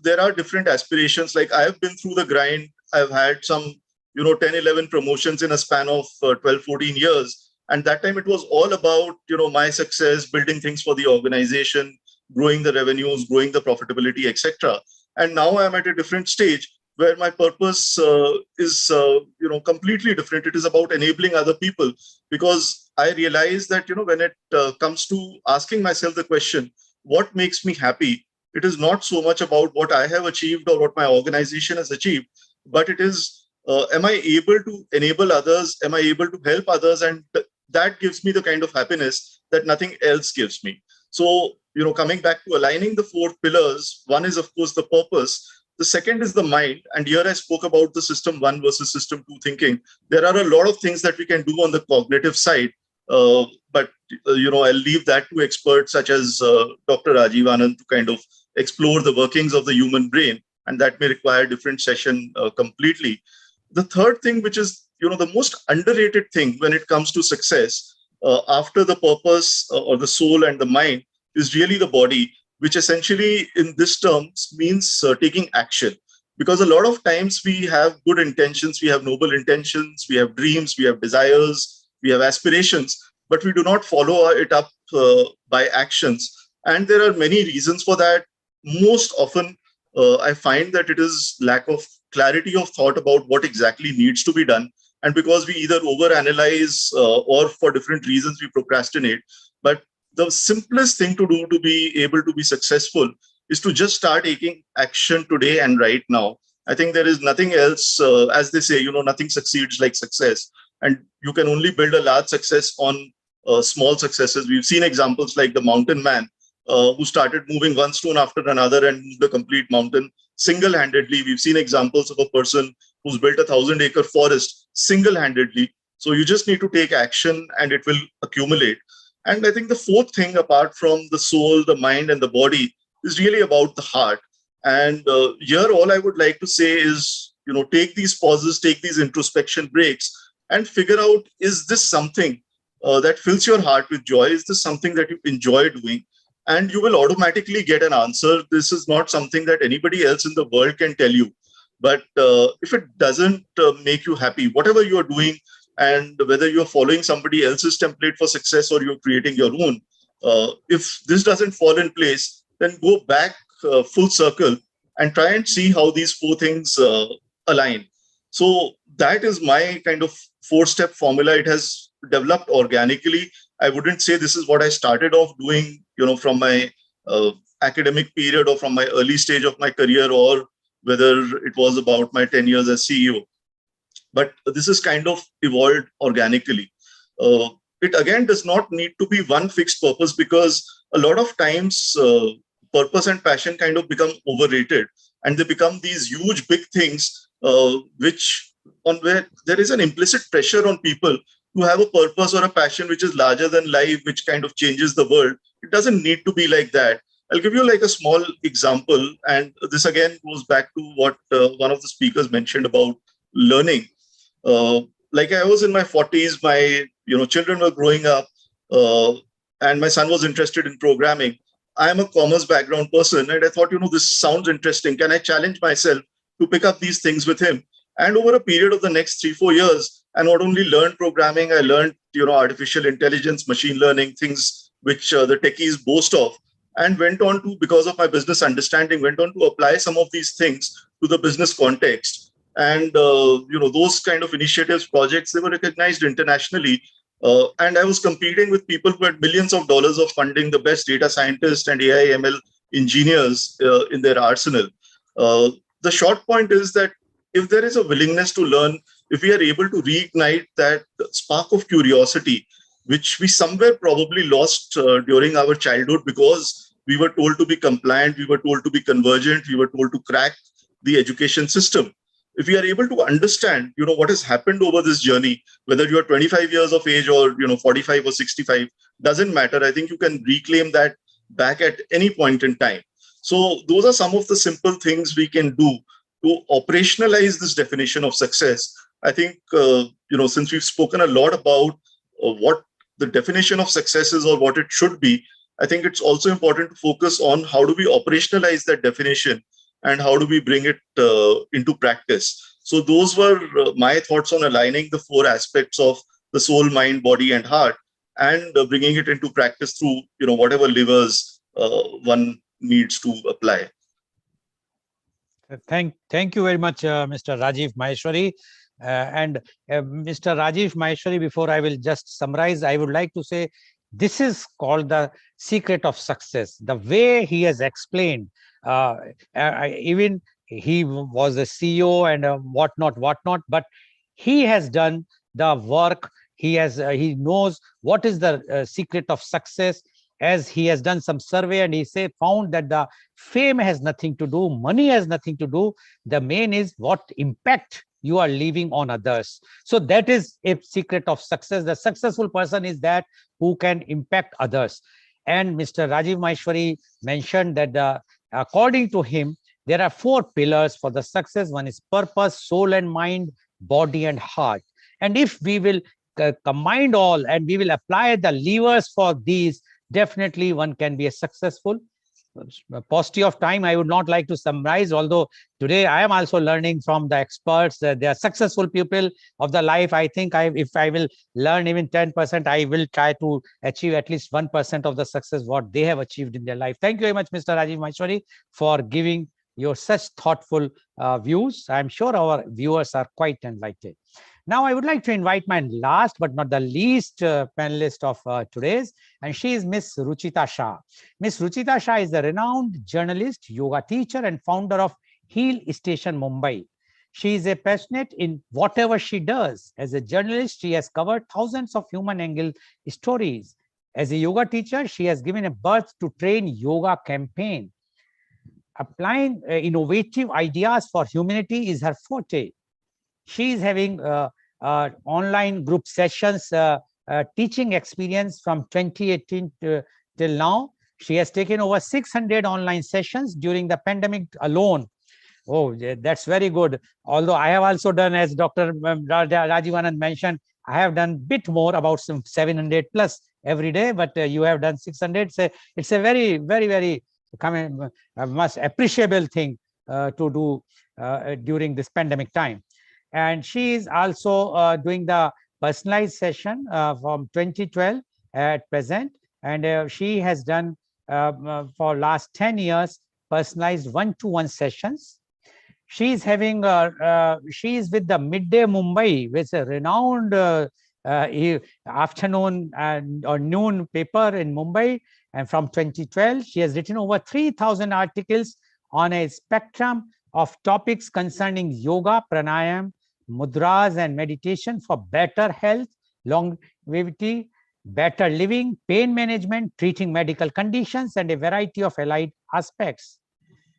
there are different aspirations. Like I have been through the grind. I've had some, 10, 11 promotions in a span of 12, 14 years. And that time it was all about, my success, building things for the organization, growing the revenues, growing the profitability, etc. And now I'm at a different stage where my purpose is, completely different. It is about enabling other people, because I realize that, when it comes to asking myself the question, what makes me happy? It is not so much about what I have achieved or what my organization has achieved, but it is, am I able to enable others? Am I able to help others? And that gives me the kind of happiness that nothing else gives me. So, coming back to aligning the four pillars, one is, of course, the purpose. The second is the mind. And here I spoke about the system one versus system two thinking. There are a lot of things that we can do on the cognitive side. But, I'll leave that to experts such as Dr. Rajiv Anand to kind of explore the workings of the human brain. And that may require a different session completely. The third thing, which is, the most underrated thing when it comes to success, after the purpose or the soul and the mind, is really the body, which essentially in this terms means taking action. Because a lot of times we have good intentions, we have noble intentions, we have dreams, we have desires, we have aspirations, but we do not follow it up by actions. And there are many reasons for that. Most often, I find that it is lack of clarity of thought about what exactly needs to be done. And because we either overanalyze or for different reasons we procrastinate. But the simplest thing to do to be able to be successful is to just start taking action today and right now. I think there is nothing else, as they say, nothing succeeds like success. And you can only build a large success on small successes. We've seen examples like the mountain man who started moving one stone after another and moved a complete mountain single-handedly. We've seen examples of a person who's built 1,000-acre forest single-handedly. So you just need to take action and it will accumulate. And I think the fourth thing, apart from the soul, the mind, and the body, is really about the heart. And here, all I would like to say is, take these pauses, take these introspection breaks, and figure out, is this something that fills your heart with joy? Is this something that you enjoy doing? And you will automatically get an answer. This is not something that anybody else in the world can tell you. But if it doesn't make you happy, whatever you're doing, and whether you're following somebody else's template for success or you're creating your own, if this doesn't fall in place, then go back full circle and try and see how these four things align. So that is my kind of four-step formula. It has developed organically. I wouldn't say this is what I started off doing, from my academic period or from my early stage of my career, or whether it was about my 10 years as CEO. But this is kind of evolved organically. It again does not need to be one fixed purpose, because a lot of times purpose and passion kind of become overrated and they become these huge, big things which on where there is an implicit pressure on people to have a purpose or a passion which is larger than life, which kind of changes the world. It doesn't need to be like that. I'll give you like a small example, and this again goes back to what one of the speakers mentioned about learning. Uh, like I was in my 40s, my children were growing up, and my son was interested in programming. I am a commerce background person, and I thought, this sounds interesting. Can I challenge myself to pick up these things with him? And over a period of the next 3-4 years, I not only learned programming, I learned artificial intelligence, machine learning, things which the techies boast of, and went on to, because of my business understanding, went on to apply some of these things to the business context. And those kind of initiatives, projects, they were recognized internationally. And I was competing with people who had millions of dollars of funding, the best data scientists and AI ML engineers in their arsenal. The short point is that if there is a willingness to learn, if we are able to reignite that spark of curiosity, which we somewhere probably lost during our childhood because we were told to be compliant, we were told to be convergent, we were told to crack the education system. If we are able to understand, what has happened over this journey, whether you are 25 years of age or 45 or 65, doesn't matter. I think you can reclaim that back at any point in time. So those are some of the simple things we can do to operationalize this definition of success. I think since we've spoken a lot about what the definition of success is or what it should be, I think it's also important to focus on how do we operationalize that definition and how do we bring it into practice. So those were my thoughts on aligning the 4 aspects of the soul, mind, body, and heart, and bringing it into practice through whatever levers one needs to apply. Thank you very much, Mr. Rajiv Maheshwari. And Mr. Rajiv Maheshwari, before I will just summarize, I would like to say this is called the secret of success. The way he has explained, even he was a CEO and whatnot, but he has done the work. He knows what is the secret of success, as he has done some survey and he found that the fame has nothing to do, money has nothing to do. The main is what impact you are leaving on others. So that is a secret of success. The successful person is that who can impact others. And Mr. Rajiv Maheshwari mentioned that according to him, there are 4 pillars for the success. One is purpose, soul and mind, body and heart. And if we will combine all and we will apply the levers for these, definitely one can be a successful. Paucity of time, I would not like to summarize, although today I am also learning from the experts. They are successful people of the life. I think if I will learn even 10%, I will try to achieve at least 1% of the success what they have achieved in their life. Thank you very much, Mr. Rajiv Maheshwari, for giving your such thoughtful views. I'm sure our viewers are quite enlightened. Now, I would like to invite my last but not the least panelist of today's, and she is Miss Ruchita Shah. Miss Ruchita Shah is a renowned journalist, yoga teacher, and founder of Heel Station Mumbai. She is a passionate in whatever she does. As a journalist, she has covered thousands of human angle stories. As a yoga teacher, she has given a birth to Train Yoga campaign. Applying innovative ideas for humanity is her forte. She is having online group sessions, teaching experience from 2018 till now. She has taken over 600 online sessions during the pandemic alone. Oh, that's very good. Although I have also done, as Dr. Rajiv Anand mentioned, I have done a bit more, about some 700 plus every day, but you have done 600. It's a very, very, very much appreciable thing to do during this pandemic time. And she is also doing the personalized session from 2012 at present. And she has done for last 10 years personalized one-to-one sessions. She is having she is with the Midday Mumbai, which is a renowned afternoon or noon paper in Mumbai. And from 2012, she has written over 3,000 articles on a spectrum of topics concerning yoga, pranayam, mudras, and meditation for better health, longevity, better living, pain management, treating medical conditions, and a variety of allied aspects.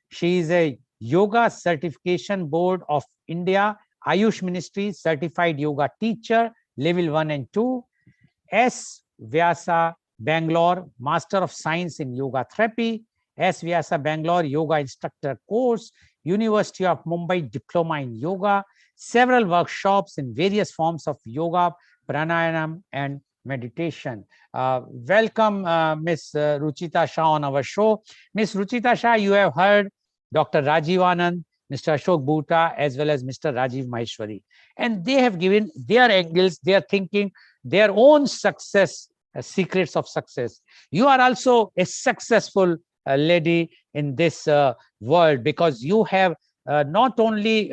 She is a Yoga Certification Board of India, Ayush Ministry, Certified Yoga Teacher, Level 1 and 2, S. Vyasa, Bangalore, Master of Science in Yoga Therapy, S. Vyasa, Bangalore, Yoga Instructor Course, University of Mumbai, Diploma in Yoga, several workshops in various forms of yoga, pranayam, and meditation. Welcome, Ms. Ruchita Shah on our show. Ms. Ruchita Shah, you have heard Dr. Rajiv Anand, Mr. Ashok Bhuta, as well as Mr. Rajiv Maheshwari. And they have given their angles, their thinking, their own success, secrets of success. You are also a successful lady in this world, because you have not only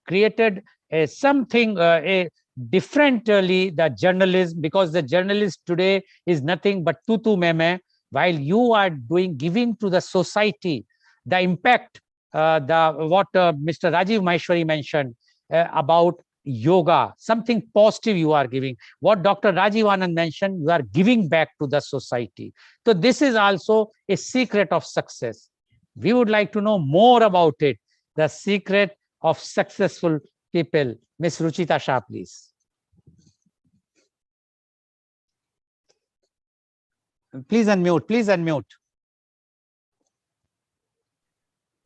created something a differently the journalism, because the journalist today is nothing but tutu meme, while you are giving to the society the impact, what Mr. Rajiv Maheshwari mentioned about yoga, something positive you are giving. What Dr. Rajiv Anand mentioned, you are giving back to the society. So this is also a secret of success. We would like to know more about it, the secret of successful people. Ms. Ruchita Shah, please. Please unmute, please unmute.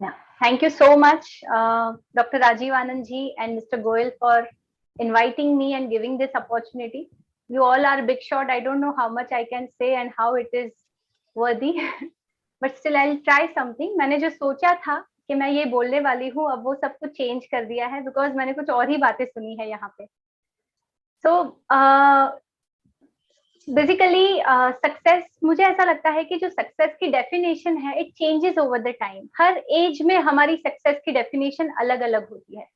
Yeah. Thank you so much, Dr. Rajiv Anand ji and Mr. Goel, for inviting me and giving this opportunity. You all are big shot. I don't know how much I can say and how it is worthy, but still I'll try something. मैंने जो सोचा था कि मैं ये बोलने वाली हूँ, अब वो सब कुछ चेंज कर दिया है, because मैंने कुछ और ही बातें सुनी है यहाँ पे. So बेसिकली सक्सेस, मुझे ऐसा लगता है कि जो सक्सेस की डेफिनेशन है, it changes over the time. हर एज में हमारी सक्सेस की डेफिनेशन अलग अलग होती है.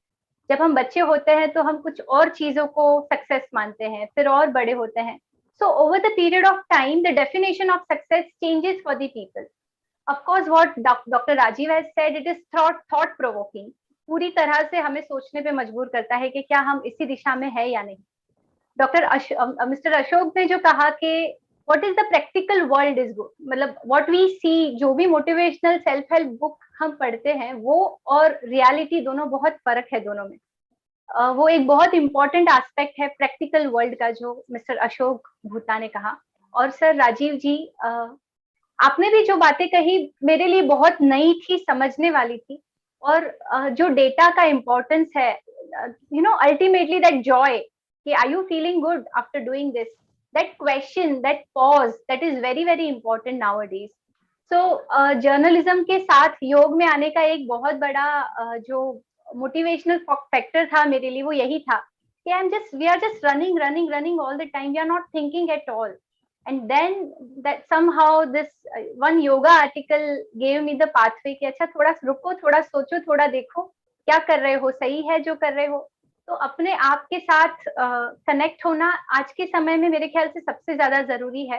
जब हम बच्चे होते हैं तो हम कुछ और चीजों को सक्सेस मानते हैं, फिर और बड़े होते हैं. So over the period of time the definition of success changes for the people. Of course what doctor Rajiv has said, it is thought provoking. पूरी तरह से हमें सोचने पे मजबूर करता है कि क्या हम इसी दिशा में है या नहीं. मिस्टर अशोक ने जो कहा कि what is the practical world is, मतलब व्हाट वी सी, जो भी मोटिवेशनल सेल्फ हेल्प बुक हम पढ़ते हैं वो और रियलिटी दोनों बहुत फर्क है दोनों में. वो एक बहुत इंपॉर्टेंट एस्पेक्ट है प्रैक्टिकल वर्ल्ड का, जो मिस्टर अशोक भूता ने कहा. और सर राजीव जी, आपने भी जो बातें कही मेरे लिए बहुत नई थी, समझने वाली थी. और जो डेटा का इम्पोर्टेंस है, you know, ultimately that Joy, are you feeling good after doing this, that question, that pause, that is very very important nowadays. So journalism के साथ योग में आने का एक बहुत बड़ा जो मोटिवेशनल फैक्टर था मेरे लिए, वो यही था कि we are just running all the time, we are not thinking at all. And then that somehow this one yoga article gave me the pathway कि अच्छा थोड़ा रुको, थोड़ा सोचो, थोड़ा देखो क्या कर रहे हो, सही है जो कर रहे हो. तो अपने आप के साथ कनेक्ट होना आज के समय में मेरे ख्याल से सबसे ज्यादा जरूरी है.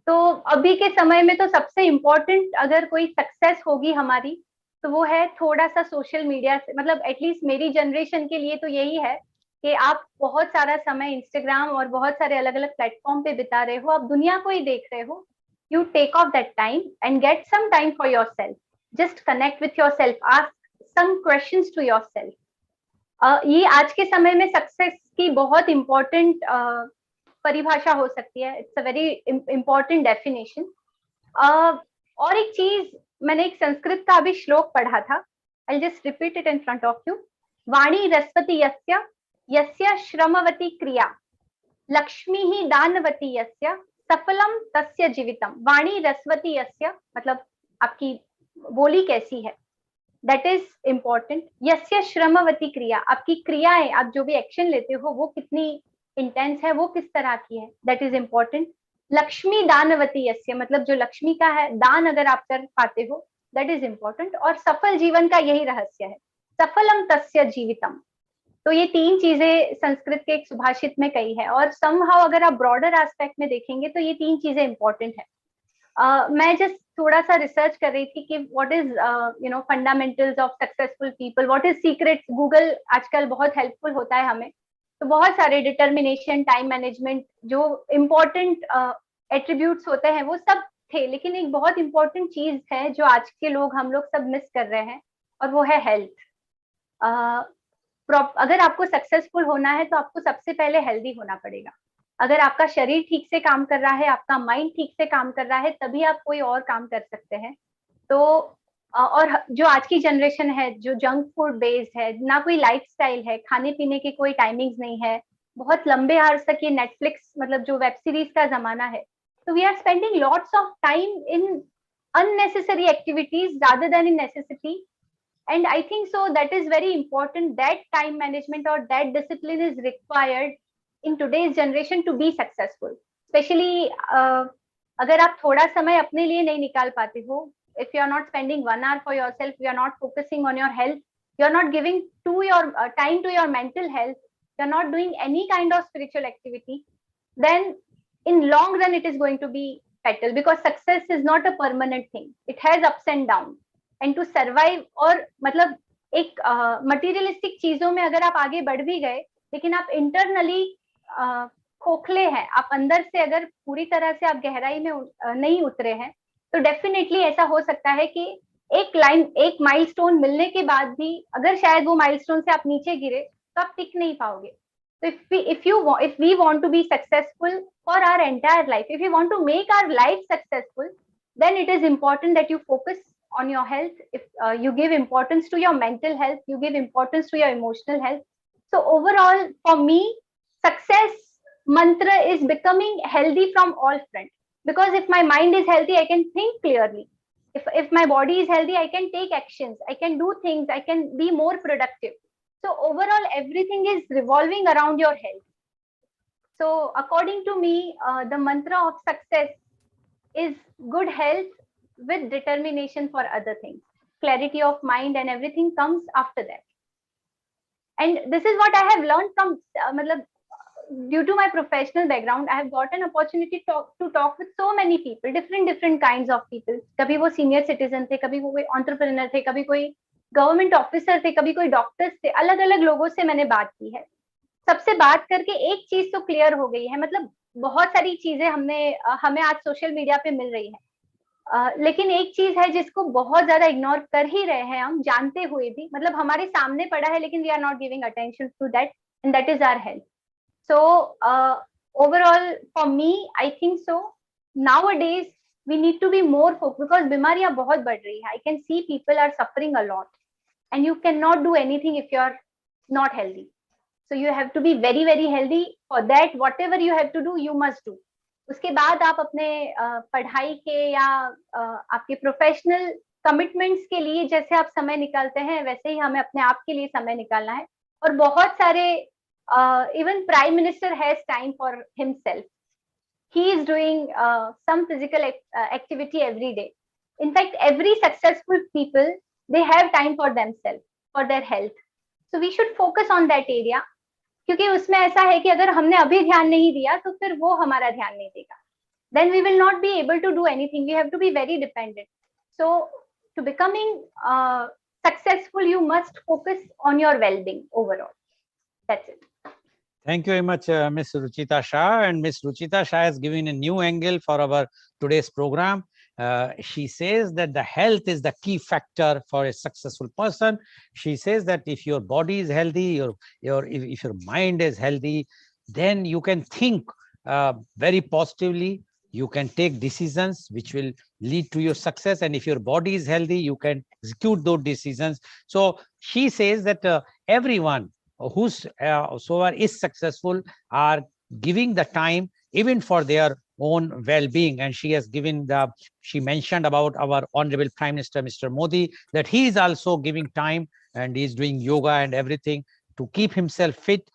तो अभी के समय में तो सबसे इम्पोर्टेंट अगर कोई सक्सेस होगी हमारी, तो वो है थोड़ा सा सोशल मीडिया से, मतलब एटलीस्ट मेरी जनरेशन के लिए तो यही है कि आप बहुत सारा समय इंस्टाग्राम और बहुत सारे अलग अलग प्लेटफॉर्म पे बिता रहे हो, आप दुनिया को ही देख रहे हो. You take off that time and get some time for yourself. Just connect with yourself, ask some questions to yourself. ये आज के समय में सक्सेस की बहुत इम्पोर्टेंट परिभाषा हो सकती है. It's a very important definition. और एक चीज, मैंने एक संस्कृत का अभी श्लोक पढ़ा था, I just repeat it in front of you. वाणी रसवती यस्य यस्य श्रमवती क्रिया, लक्ष्मी ही दानवती यस्य सफलम तस्य जीवितम. वाणी रसवती यस्य मतलब आपकी बोली कैसी है, दैट इज इम्पोर्टेंट. यस्य श्रमवती क्रिया, आपकी क्रियाएं, आप जो भी एक्शन लेते हो वो कितनी इंटेंस है, वो किस तरह की है, दैट इज इम्पोर्टेंट. लक्ष्मी दानवती यस्य, मतलब जो लक्ष्मी का है दान अगर आप कर पाते हो, दैट इज इम्पोर्टेंट. और सफल जीवन का यही रहस्य है, सफलम तस्य जीवितम. तो ये तीन चीजें संस्कृत के एक सुभाषित में कही है. और समहाउ अगर आप ब्रॉडर एस्पेक्ट में देखेंगे तो ये तीन चीजें इंपॉर्टेंट है. मैं जस्ट थोड़ा सा रिसर्च कर रही थी कि what is you know fundamentals of successful people, what is secrets. Google आजकल बहुत हेल्पफुल होता है हमें. तो बहुत सारे डिटर्मिनेशन, टाइम मैनेजमेंट, जो इम्पोर्टेंट एट्रीब्यूट्स होते हैं वो सब थे. लेकिन एक बहुत इंपॉर्टेंट चीज है जो आज के लोग, हम लोग सब मिस कर रहे हैं, और वो है हेल्थ। अगर आपको सक्सेसफुल होना है तो आपको सबसे पहले हेल्दी होना पड़ेगा। अगर आपका शरीर ठीक से काम कर रहा है, आपका माइंड ठीक से काम कर रहा है, तभी आप कोई और काम कर सकते हैं। तो और जो आज की जनरेशन है जो जंक फूड बेस्ड है, ना कोई लाइफस्टाइल है, खाने पीने की कोई टाइमिंग्स नहीं है, बहुत लंबे आवर्स तक ये नेटफ्लिक्स मतलब जो वेब सीरीज का जमाना है, तो we are spending lots of time in unnecessary activities rather than in necessity. And I think so that is very important, that time management or that discipline is required in today's generation to be successful, especially अगर आप थोड़ा समय अपने लिए नहीं निकाल पाते हो, if you are not spending 1 hour for yourself, you are not focusing on your health, you are not giving to your time to your mental health, you are not doing any kind of spiritual activity, then in long run it is going to be fatal, because success is not a permanent thing, it has ups and downs. And to survive, और मतलब एक materialistic चीजों में अगर आप आगे बढ़ भी गए लेकिन आप इंटरनली खोखले हैं, आप अंदर से अगर पूरी तरह से आप गहराई में नहीं उतरे हैं, तो डेफिनेटली ऐसा हो सकता है कि एक माइलस्टोन मिलने के बाद भी अगर शायद वो माइलस्टोन से आप नीचे गिरे तो आप टिक नहीं पाओगे। तो if we want to be successful for our entire life, if we want to make our life successful, then it is important that you focus on your health. If you give importance to your mental health, you give importance to your emotional health. So overall, for me, success mantra is becoming healthy from all fronts. Because if my mind is healthy, I can think clearly. If my body is healthy, I can take actions, I can do things, I can be more productive. So overall, everything is revolving around your health. So according to me, the mantra of success is good health with determination for other things. Clarity of mind and everything comes after that. And this is what I have learned from due to my professional background, I have got an opportunity to talk with so many people, different kinds of people. कभी वो senior citizen थे, कभी वो कोई entrepreneur थे, कभी कोई government officer थे, कभी कोई doctors थे, अलग अलग लोगों से मैंने बात की है। सबसे बात करके एक चीज तो क्लियर हो गई है, मतलब बहुत सारी चीजें हमें आज सोशल मीडिया पे मिल रही है, लेकिन एक चीज है जिसको बहुत ज्यादा इग्नोर कर ही रहे हैं हम, जानते हुए भी, मतलब हमारे सामने पड़ा है लेकिन we are not giving attention to that, and that is our health. So overall for me I think so nowadays we need to be more focused, because बीमारियां बहुत बढ़ रही है. I can see people are suffering a lot and you cannot do anything if you are not healthy. So you have to be very very healthy. For that whatever you have to do you must do. उसके बाद आप अपने पढ़ाई के या आपके professional commitments के लिए जैसे आप समय निकालते हैं, वैसे ही हमें अपने आप के लिए समय निकालना है. और बहुत सारे even prime minister has time for himself. He is doing some physical activity every day. In fact, every successful people, they have time for themselves, for their health. So we should focus on that area. क्योंकि उसमें ऐसा है कि अगर हमने अभी ध्यान नहीं दिया तो फिर वो हमारा ध्यान नहीं देगा. Then we will not be able to do anything. We have to be very dependent. So to becoming successful, you must focus on your well-being overall. That's it. Thank you very much, Ms. Ruchita Shah. And Ms. Ruchita Shah has given a new angle for our today's program. She says that the health is the key factor for a successful person. She says that if your body is healthy, if your mind is healthy, then you can think very positively. You can take decisions which will lead to your success. And if your body is healthy, you can execute those decisions. So she says that everyone whosoever is successful are giving the time even for their own well-being. And she mentioned about our honorable Prime Minister, Mr. Modi, that he is also giving time and he is doing yoga and everything to keep himself fit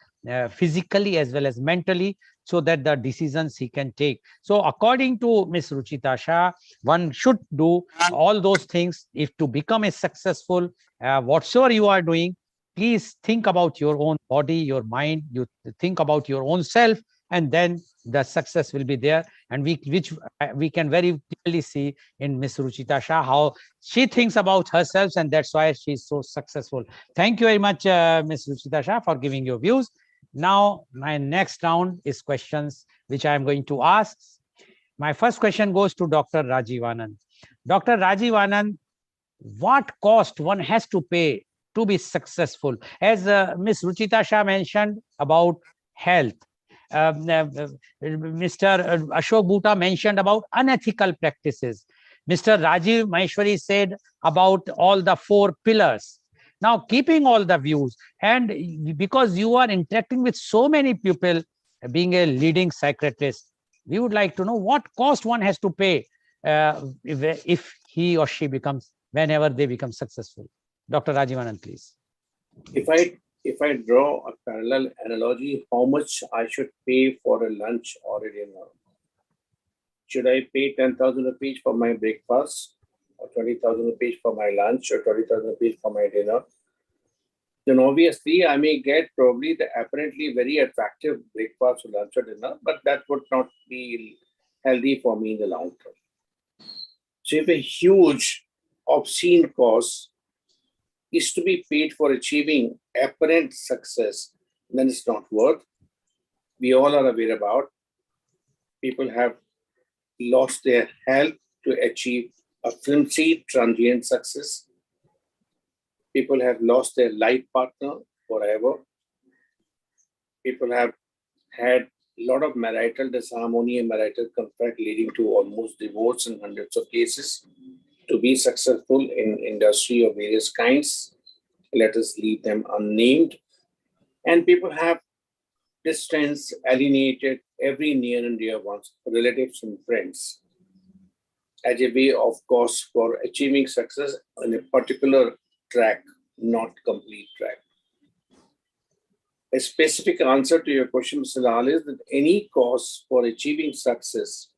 physically as well as mentally, so that the decisions he can take. So according to Ms. Ruchita Shah, one should do all those things if to become a successful, whatsoever you are doing. Please think about your own body, your mind, you think about your own self, and then the success will be there. And which we can very clearly see in Ms. Ruchita Shah, how she thinks about herself, and that's why she's so successful. Thank you very much, Ms. Ruchita Shah, for giving your views. Now, my next round is questions which I am going to ask. My first question goes to Dr. Rajiv Anand. Dr. Rajiv Anand, what cost one has to pay to be successful? As Ms. Ruchita Shah mentioned about health, Mr. Ashok Bhuta mentioned about unethical practices. Mr. Rajiv Maheshwari said about all the 4 pillars. Now, keeping all the views, and because you are interacting with so many people, being a leading psychiatrist, we would like to know what cost one has to pay if he or she becomes, whenever they become successful. Dr. Rajiv Anand, please. If I draw a parallel analogy, how much I should pay for a lunch or a dinner? Should I pay 10,000 rupees for my breakfast, or 20,000 rupees for my lunch, or 20,000 rupees for my dinner? Then obviously I may get probably the apparently very attractive breakfast or lunch or dinner, but that would not be healthy for me in the long term. So if a huge obscene cost is to be paid for achieving apparent success, then it's not worth. We all are aware about people have lost their health to achieve a flimsy, transient success. People have lost their life partner forever. People have had a lot of marital disharmony and marital conflict leading to almost divorce in hundreds of cases. To be successful in industry of various kinds, let us leave them unnamed. And people have distanced, alienated every near and dear ones, relatives and friends, as a way of course for achieving success on a particular track, not complete track. A specific answer to your question, Mr. Lal, is that any cost for achieving success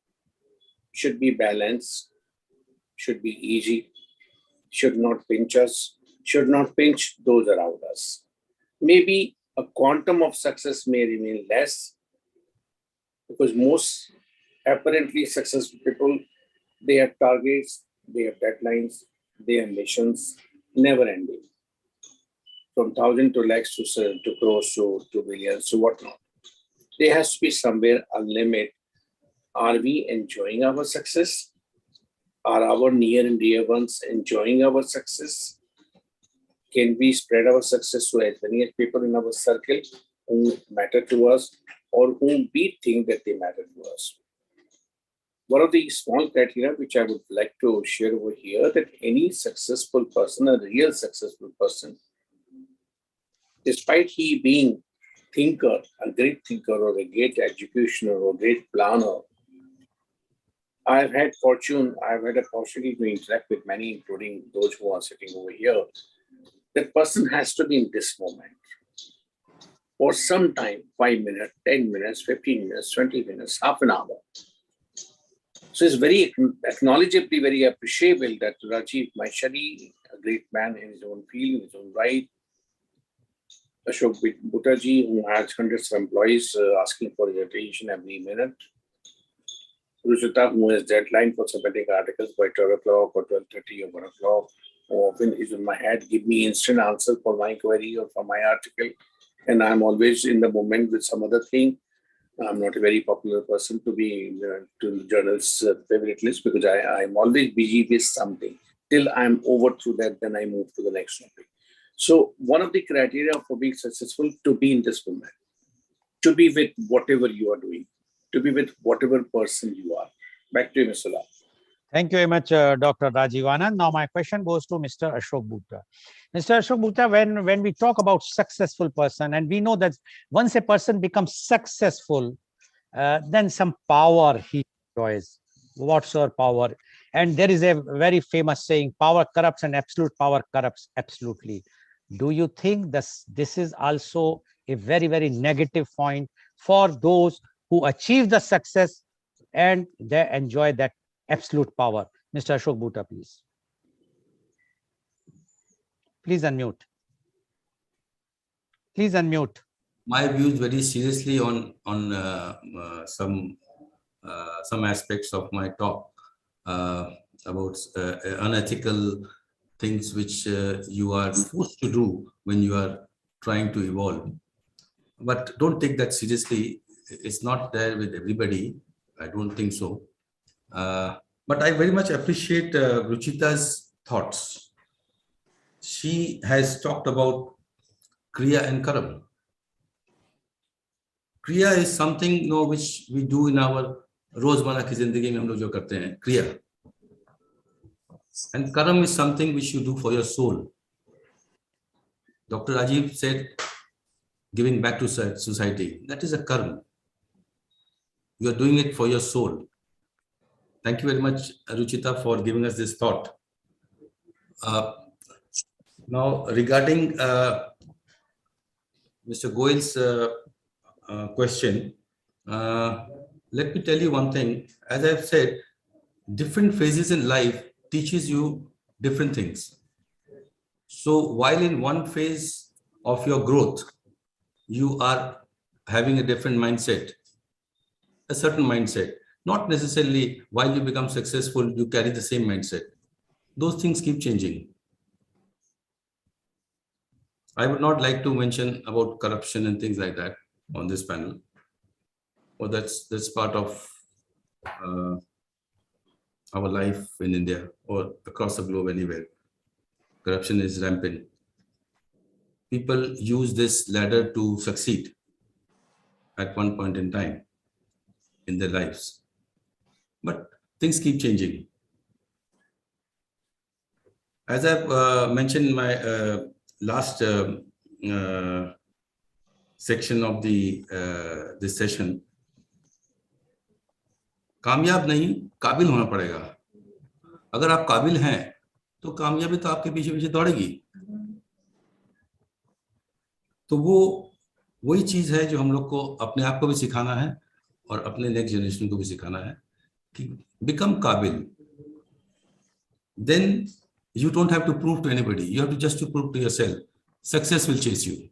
should be balanced, should be easy, should not pinch us, should not pinch those around us. Maybe a quantum of success may remain less, because most apparently successful people, they have targets, they have deadlines, they have missions, never ending. From 1,000 to lakhs to crores to billions to whatnot. There has to be somewhere a limit. Are we enjoying our success? Are our near and dear ones enjoying our success? Can we spread our success to as many people in our circle who matter to us or whom we think that they matter to us? One of the small criteria which I would like to share over here, that any successful person, a real successful person, despite he being thinker, a great thinker or a great executioner or a great planner, I've had a opportunity to interact with many, including those who are sitting over here. That person has to be in this moment for some time, 5 minutes, 10 minutes, 15 minutes, 20 minutes, half an hour. So it's very acknowledgeably very appreciable that Rajiv Maheshwari, a great man in his own field, in his own right, Ashok Bhuta ji, who has hundreds of employees asking for his attention every minute, Ruchita, who has deadline for submitting articles by 12 o'clock or 12:30 or 1 o'clock, who often is in my head, give me instant answer for my query or for my article, and I'm always in the moment with some other thing. I'm not a very popular person to be to the journal's favorite list, because I'm always busy with something. Till I'm over through that, then I move to the next topic. So one of the criteria for being successful, to be in this moment, to be with whatever you are doing, to be with whatever person you are. Back to you, Mr. Lal. Thank you very much, Dr. Rajiv Anand. Now my question goes to Mr. Ashok Bhuta. Mr. Ashok Bhuta, when we talk about successful person, and we know that once a person becomes successful, then some power he enjoys. What's our power? And there is a very famous saying, power corrupts and absolute power corrupts absolutely. Do you think this is also a very, very negative point for those who achieve the success and they enjoy that absolute power? Mr. Ashok Bhuta, please. Please unmute. Please unmute. My views very seriously on some aspects of my talk about unethical things which you are forced to do when you are trying to evolve. But don't take that seriously. It's not there with everybody. I don't think so. But I very much appreciate Ruchita's thoughts. she has talked about Kriya and Karam. Kriya is something which we do in our रोजमर्रा की जिंदगी में हम लोग जो करते हैं क्रिया, and Karam is something which you do for your soul. Dr. Rajiv said, giving back to society, that is a karma. You are doing it for your soul. Thank you very much, Ruchita, for giving us this thought. Now, regarding Mr. Goel's question, let me tell you one thing. As I've said, different phases in life teaches you different things. So while in one phase of your growth, you are having a different mindset, a certain mindset, not necessarily while you become successful, you carry the same mindset. Those things keep changing. I would not like to mention about corruption and things like that on this panel. Or that's part of our life in India or across the globe anywhere. Corruption is rampant. People use this ladder to succeed at one point in time in their lives. But things keep changing. As I've mentioned in my last section of this session, कामयाब नहीं, काबिल होना पड़ेगा. अगर आप काबिल हैं तो कामयाबी तो आपके पीछे पीछे दौड़ेगी. तो वही चीज है जो हम लोग को अपने आप को भी सिखाना है और अपने नेक्स्ट जनरेशन को भी सिखाना है कि बिकम काबिल. Then you don't have to prove to anybody. You have to just prove to yourself. Success will chase you.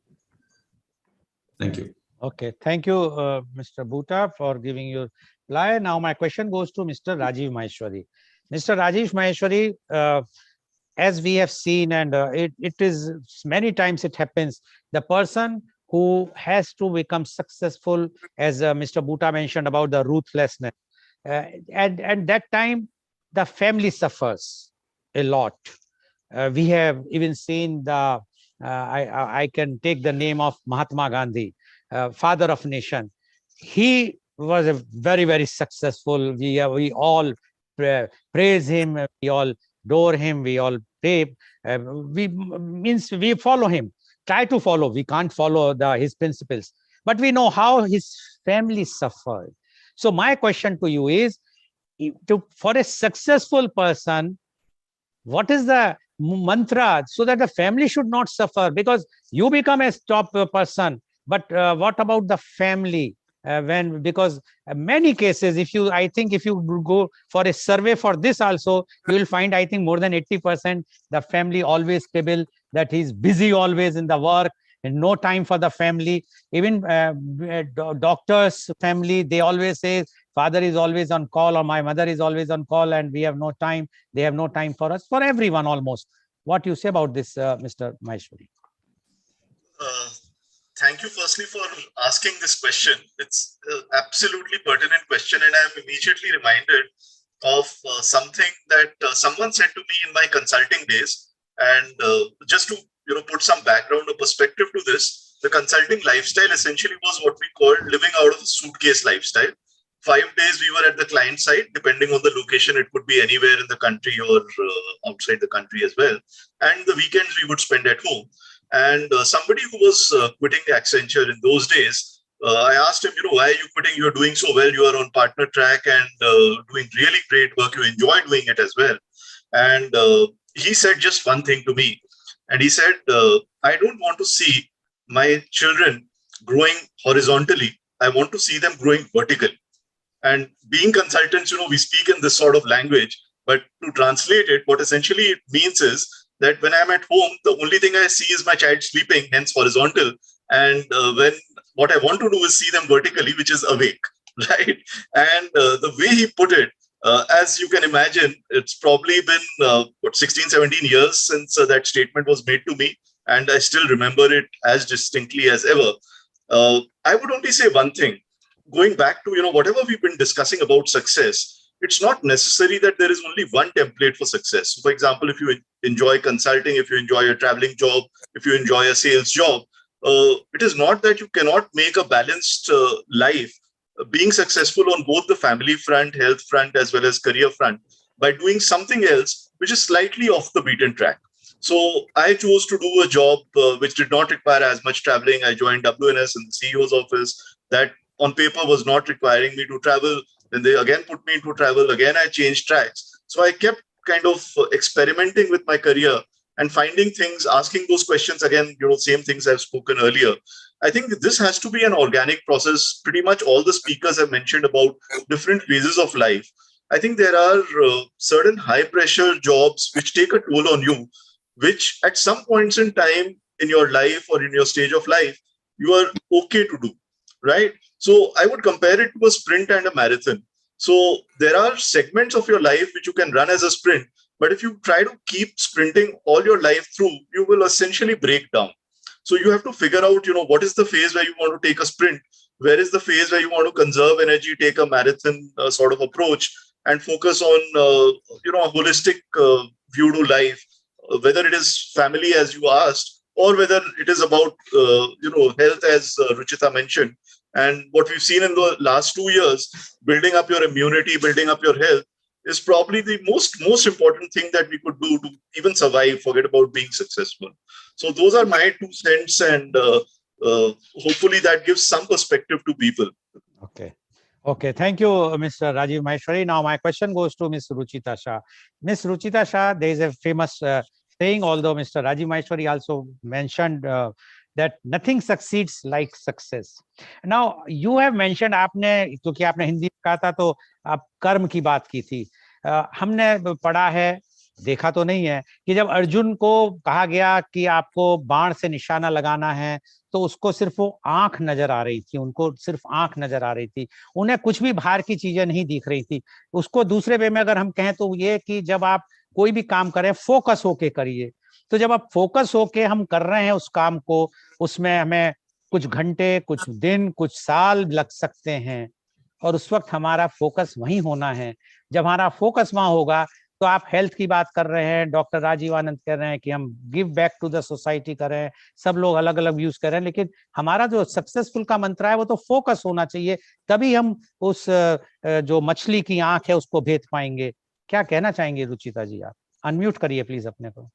Thank you. Okay, thank you, Mr. Bhuta, for giving your reply. Now my question goes to Mr. Rajiv Maheshwari. Mr. Rajiv Maheshwari, as we have seen, and it is many times it happens, the person who has to become successful, as Mr. Bhuta mentioned about the ruthlessness, and that time the family suffers a lot. We have even seen the, I can take the name of Mahatma Gandhi, father of nation. He was a very, very successful. We all praise him. We all adore him. We all pray. We follow him. Try to follow. We can't follow his principles, but we know how his family suffered. So my question to you is, for a successful person, what is the mantra so that the family should not suffer? Because you become a top person, but what about the family? Because many cases, I think if you go for a survey for this also, you will find, I think, more than 80% the family always stable, that he's busy always in the work and no time for the family. Even doctors' family, they always say father is always on call or my mother is always on call and we have no time. They have no time for us, for everyone almost. What do you say about this, Mr. Maheshwari? Thank you firstly for asking this question. It's an absolutely pertinent question, and I'm immediately reminded of something that someone said to me in my consulting days. And just to put some background or perspective to this, the consulting lifestyle essentially was what we called living out of a suitcase lifestyle. 5 days we were at the client side, depending on the location. It could be anywhere in the country or outside the country as well. And the weekends we would spend at home. And somebody who was quitting Accenture in those days, I asked him, why are you quitting? You're doing so well. You are on partner track and doing really great work. You enjoy doing it as well. And he said just one thing to me. And he said, I don't want to see my children growing horizontally. I want to see them growing vertically. And being consultants, we speak in this sort of language. But to translate it, what essentially it means is that when I'm at home, the only thing I see is my child sleeping, hence horizontal. And when what I want to do is see them vertically, which is awake, right? And the way he put it, as you can imagine, it's probably been 16, 17 years since that statement was made to me. And I still remember it as distinctly as ever. I would only say one thing. Going back to, whatever we've been discussing about success, it's not necessary that there is only one template for success. So for example, if you enjoy consulting, if you enjoy a traveling job, if you enjoy a sales job, it is not that you cannot make a balanced life, being successful on both the family front, health front, as well as career front, by doing something else which is slightly off the beaten track. So I chose to do a job which did not require as much traveling. I joined WNS in the CEO's office. That on paper was not requiring me to travel. Then they again put me into travel. Again, I changed tracks. So I kept kind of experimenting with my career and finding things, asking those questions again, same things I've spoken earlier. I think this has to be an organic process. Pretty much all the speakers have mentioned about different phases of life. I think there are certain high pressure jobs which take a toll on you, which at some points in time in your life or in your stage of life, you are okay to do, right? So I would compare it to a sprint and a marathon. So there are segments of your life which you can run as a sprint, but if you try to keep sprinting all your life through, you will essentially break down. So you have to figure out, what is the phase where you want to take a sprint? Where is the phase where you want to conserve energy, take a marathon sort of approach and focus on, a holistic view to life, whether it is family, as you asked, or whether it is about, health, as Ruchita mentioned. And what we've seen in the last 2 years, building up your immunity, building up your health is probably the most important thing that we could do to even survive, forget about being successful. So those are my 2 cents, and hopefully that gives some perspective to people. Okay, thank you, Mr. Rajiv Maheshwari. Now my question goes to Ms. Ruchita Shah. Ms. Ruchita Shah, there is a famous saying, although Mr. Rajiv Maheshwari also mentioned that nothing succeeds like success. Now you have mentioned, आपने क्योंकि आपने हिंदी में कहा था तो आप कर्म की बात की थी. हमने पढ़ा है, देखा तो नहीं है, कि जब अर्जुन को कहा गया कि आपको बाण से निशाना लगाना है, तो उसको सिर्फ वो आंख नजर आ रही थी, उनको सिर्फ आंख नजर आ रही थी, उन्हें कुछ भी बाहर की चीजें नहीं दिख रही थी. उसको दूसरे वे में अगर हम कहें तो ये कि जब आप कोई भी काम करें, फोकस होके करिए. तो जब आप फोकस होके हम कर रहे हैं उस काम को, उसमें हमें कुछ घंटे, कुछ दिन, कुछ साल लग सकते हैं, और उस वक्त हमारा फोकस वहीं होना है. जब हमारा फोकस वहां होगा, तो आप हेल्थ की बात कर रहे हैं, डॉक्टर राजीव आनंद कह रहे हैं कि हम give back to the society कर रहे हैं, सब लोग अलग अलग व्यूज कर रहे हैं, लेकिन हमारा जो सक्सेसफुल का मंत्र है वो तो फोकस होना चाहिए. तभी हम उस जो मछली की आंख है उसको भेद पाएंगे. क्या कहना चाहेंगे रुचिता जी? आप अनम्यूट करिए प्लीज अपने को.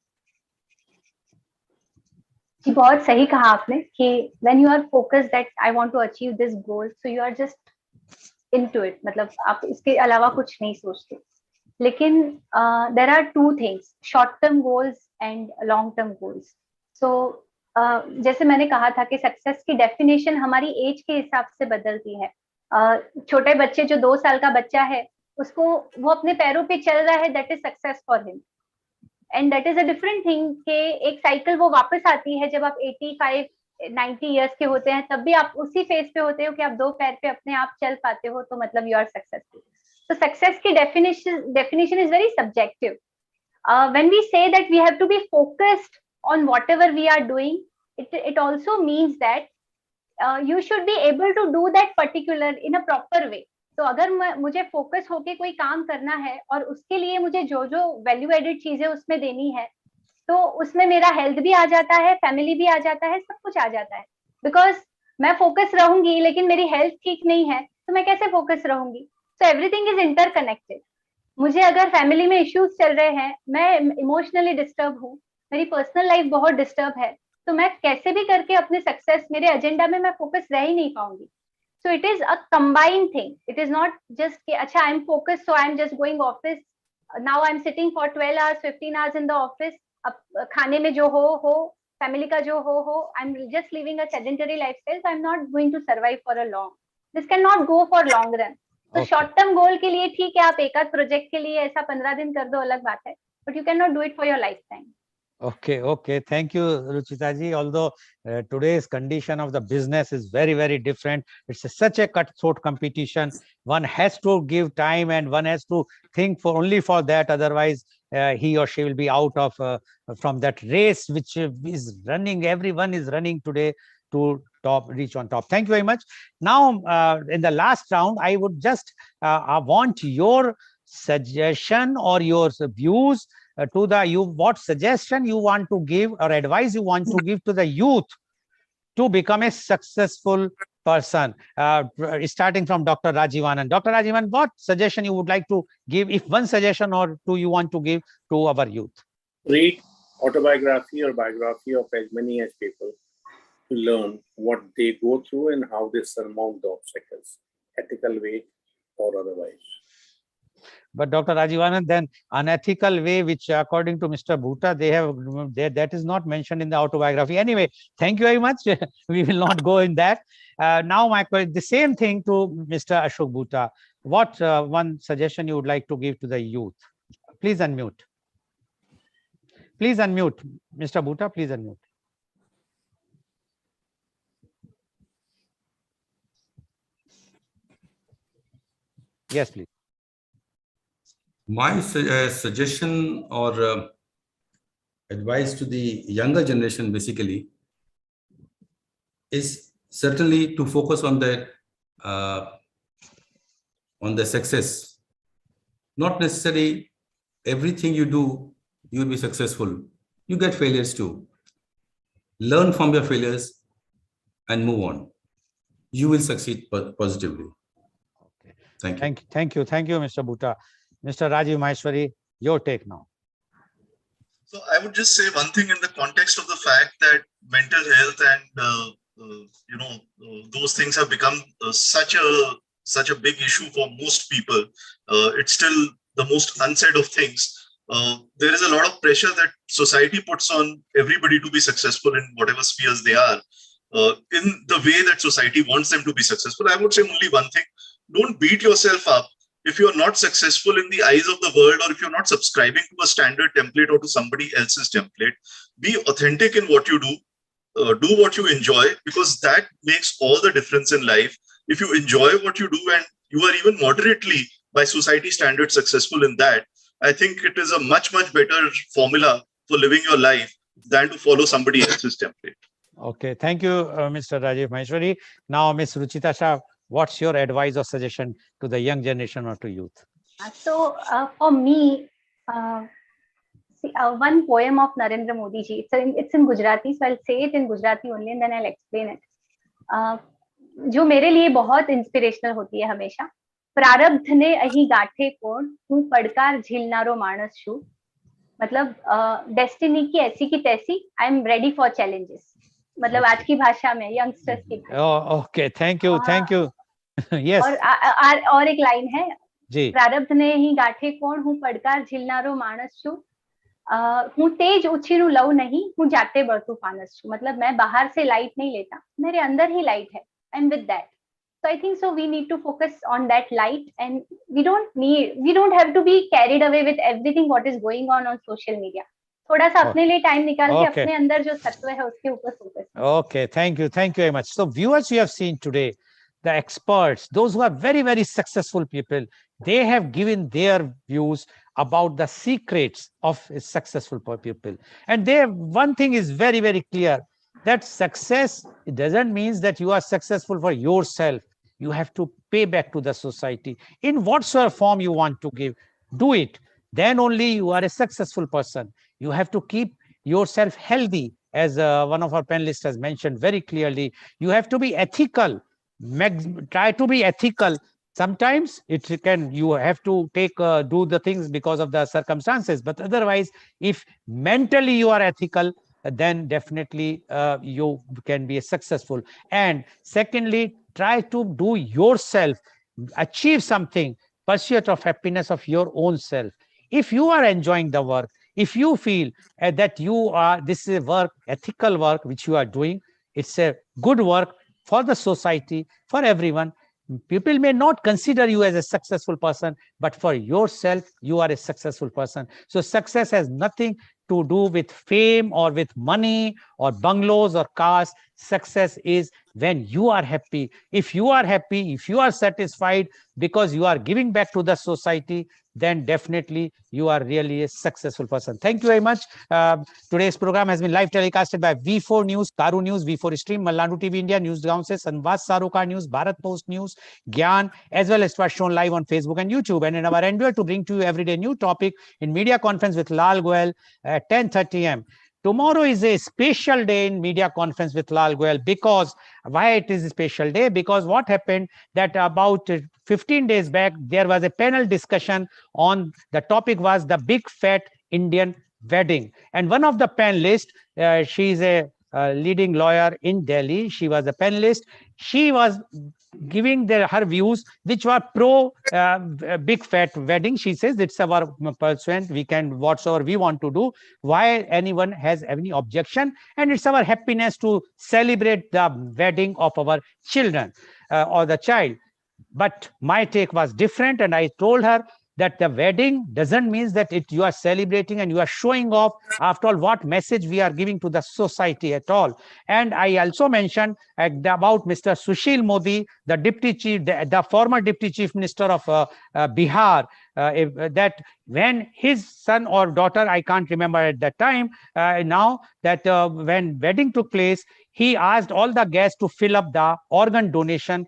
जी, बहुत सही कहा आपने कि when you are focused that I want to achieve this goal, so you are just into it, मतलब आप इसके अलावा कुछ नहीं सोचते. लेकिन there are 2 things, short term goals and long term goals. So जैसे मैंने कहा था कि सक्सेस की डेफिनेशन हमारी एज के हिसाब से बदलती है. छोटे बच्चे, जो 2 साल का बच्चा है, उसको वो अपने पैरों पे चल रहा है, that is success for him. And that is a different thing कि एक साइकिल वो वापस आती है जब आप 85-90 इयर्स के होते हैं, तब भी आप उसी फेज पे होते हो कि आप 2 पैर पे अपने आप चल पाते हो, तो मतलब you are successful. So success की definition is very subjective. When we say that we have to be focused on whatever we are doing, it also means that you should be able to do that particular in a proper way. तो अगर मुझे focus होके कोई काम करना है और उसके लिए मुझे जो जो वैल्यू एडेड चीजें उसमें देनी है, तो उसमें मेरा हेल्थ भी आ जाता है, फैमिली भी आ जाता है, सब कुछ आ जाता है. बिकॉज मैं फोकस रहूंगी लेकिन मेरी हेल्थ ठीक नहीं है, तो मैं कैसे फोकस रहूंगी? So everything is interconnected. मुझे अगर फैमिली में इश्यूज चल रहे हैं, मैं इमोशनली डिस्टर्ब हूँ, मेरी पर्सनल लाइफ बहुत डिस्टर्ब है, तो मैं कैसे भी करके अपने सक्सेस, मेरे एजेंडा में मैं फोकस रह ही नहीं पाऊंगी. So it is a combined thing. It is not just कि अच्छा I'm focused so I'm just going office. Now I'm sitting for 12 hours, 15 hours in the office. अब खाने में जो हो, family का जो हो, I'm just living a sedentary lifestyle, so I'm not going to survive for a long. This cannot go for long run. So short term goal के लिए ठीक है, आप एक आध प्रोजेक्ट के लिए ऐसा 15 दिन कर दो, अलग बात है, but you cannot do it for your lifetime. Okay. Thank you, Ruchita ji. Although today's condition of the business is very, very different. It's such a cutthroat competition. One has to give time and one has to think only for that. Otherwise, he or she will be out of from that race which is running. Everyone is running today to reach on top. Thank you very much. Now, in the last round, I would just want your suggestion or your views to the what suggestion you want to give or advice you want to give to the youth to become a successful person, starting from Dr. Rajivanan. Dr. Rajivan, what suggestion you would like to give, if one suggestion or two you want to give to our youth? Read autobiography or biography of as many as people to learn what they go through and how they surmount the obstacles, ethical way or otherwise. But Dr. Rajivanan, then unethical way, which according to Mr. Bhuta, that is not mentioned in the autobiography. Anyway, thank you very much. We will not go in that. Now, my question, the same thing to Mr. Ashok Bhuta. What one suggestion you would like to give to the youth? Please unmute. Please unmute. Mr. Bhuta, please unmute. Yes, please. My suggestion or advice to the younger generation basically is certainly to focus on the success. Not necessarily everything you do, you will be successful. You get failures too. Learn from your failures and move on. You will succeed positively. Okay. Thank you. Thank you, Mr. Bhuta. Mr. Rajiv Maheshwari, your take now. So I would just say one thing in the context of the fact that mental health and those things have become such a big issue for most people. It's still the most unsaid of things. There is a lot of pressure that society puts on everybody to be successful in whatever spheres they are, in the way that society wants them to be successful. I would say only one thing: don't beat yourself up if you're not successful in the eyes of the world, or if you're not subscribing to a standard template or to somebody else's template. Be authentic in what you do. Do what you enjoy, because that makes all the difference in life. If you enjoy what you do and you are even moderately by society standards successful in that, I think it is a much, much better formula for living your life than to follow somebody else's template. Okay, thank you, Mr. Rajiv Maheshwari. Now, Ms. Ruchita Shah, what's your advice or suggestion to the young generation or to youth? So for me, one poem of Narendra Modi ji, it's in Gujarati, so I'll say it in Gujarati only and then I'll explain it. जो मेरे लिए बहुत inspirational होती है हमेशा. प्रारब्ध ने अही गाठे कोण, हूँ પડકાર झीलनारो मानस छू. मतलब डेस्टिनी की ऐसी की तैसी, I am ready for challenges. मतलब आज की भाषा में, यंगस्टर्स की भाषा. Okay, thank you. यस. और एक लाइन है जी. प्रारब्ध ने ही गाठे कोण, हूँ પડકાર झीलनारो मानस छू. हूँ तेज उछीनु लव नहीं, हूँ जाते बढ़तु फानस छू. मतलब मैं बाहर से लाइट नहीं लेता, मेरे अंदर ही लाइट है. I am with that. So I think so we need to focus on that light, and we don't have to be carried away with everything what is going on social media. थोड़ा सा अपने लिए time निकाल के अपने अंदर जो सत्व है उसके ऊपर focus. Okay, thank you very much. So viewers, you have seen today the experts, those who are very, very successful people, they have given their views about the secrets of successful people. And one thing is very, very clear, that success, it doesn't mean that you are successful for yourself. You have to pay back to the society in whatsoever form you want to give. Do it. Then only you are a successful person. You have to keep yourself healthy, as one of our panelists has mentioned very clearly. You have to be ethical. Try to be ethical. Sometimes you have to do the things because of the circumstances, but otherwise, if mentally you are ethical, then definitely you can be successful. And secondly, try to do yourself, achieve something, pursuit of happiness of your own self. If you are enjoying the work, if you feel that this is a work, ethical work which you are doing, it's a good work for the society, for everyone. People may not consider you as a successful person, but for yourself, you are a successful person. So success has nothing to do with fame or with money or bungalows or cars. Success is when you are happy. If you are happy, if you are satisfied because you are giving back to the society, then definitely you are really a successful person. Thank you very much. Today's program has been live telecasted by V4 News, Karu News, V4 Stream, Malnadu TV India, Newsgaon se Sanvad Sarokar News, Bharat Post News, Gyan, as well as it was shown live on Facebook and YouTube. And in our endeavor to bring to you everyday new topic in media conference with Lal Goel at 10:30 a.m. Tomorrow is a special day in media conference with Lal Goel. Because why it is a special day? Because what happened that about 15 days back, there was a panel discussion on the topic was the big fat Indian wedding. And one of the panelists, she is a leading lawyer in Delhi. She was a panelist. She was giving her views, which were pro big fat wedding. She says it's our pursuit. We can whatsoever we want to do. Why anyone has any objection? And it's our happiness to celebrate the wedding of our children or the child. But my take was different, and I told her that the wedding doesn't mean that you are celebrating and you are showing off. After all, what message we are giving to the society at all. And I also mentioned about Mr. Sushil Modi, the deputy chief, the former deputy chief minister of Bihar, that when his son or daughter, I can't remember at that time, now that when wedding took place, he asked all the guests to fill up the organ donation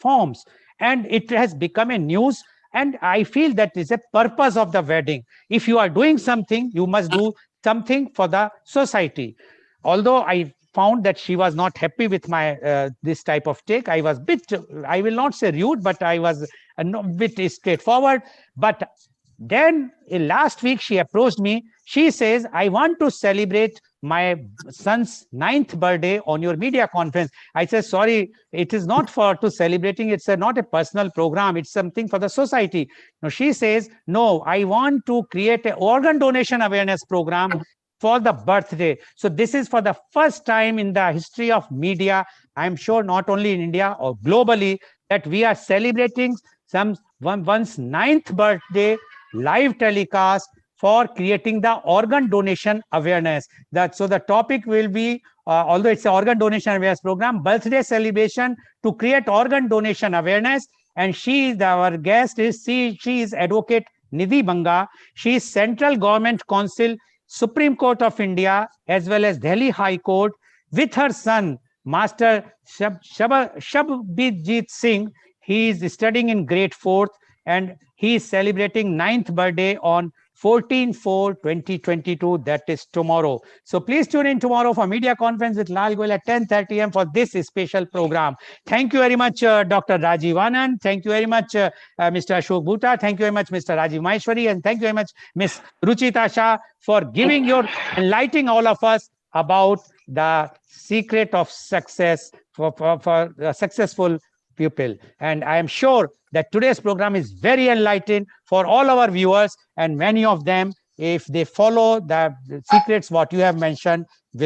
forms. And it has become a news. And I feel that is a purpose of the wedding. If you are doing something, you must do something for the society. Although I found that she was not happy with my this type of take, I was bit, I will not say rude, but I was a bit straightforward. But then last week she approached me. She says, I want to celebrate my son's 9th birthday on your media conference. I said, sorry, it is not for to celebrating. It's not a personal program. It's something for the society. Now she says, no, I want to create an organ donation awareness program for the birthday. So this is for the first time in the history of media, I'm sure not only in India or globally, that we are celebrating one's 9th birthday live telecast for creating the organ donation awareness. So the topic will be, although it's an organ donation awareness program, birthday celebration to create organ donation awareness. And our guest is, she is Advocate Nidhi Banga. She is Central Government Council, Supreme Court of India, as well as Delhi High Court, with her son, Master Shabjit Singh. He is studying in grade 4th, and he is celebrating 9th birthday on 14/4/2022. That is tomorrow. So please tune in tomorrow for media conference with Lal Goel at 10:30 a.m. for this special program. Thank you very much, Dr. Rajiv Anand. Thank you very much, Mr. Ashok Bhuta. Thank you very much, Mr. Rajiv Maheshwari. And thank you very much, Ms. Ruchita Shah, for giving your enlightening all of us about the secret of success for a successful pupil. And I am sure that today's program is very enlightening for all our viewers, and many of them, if they follow the secrets what you have mentioned, will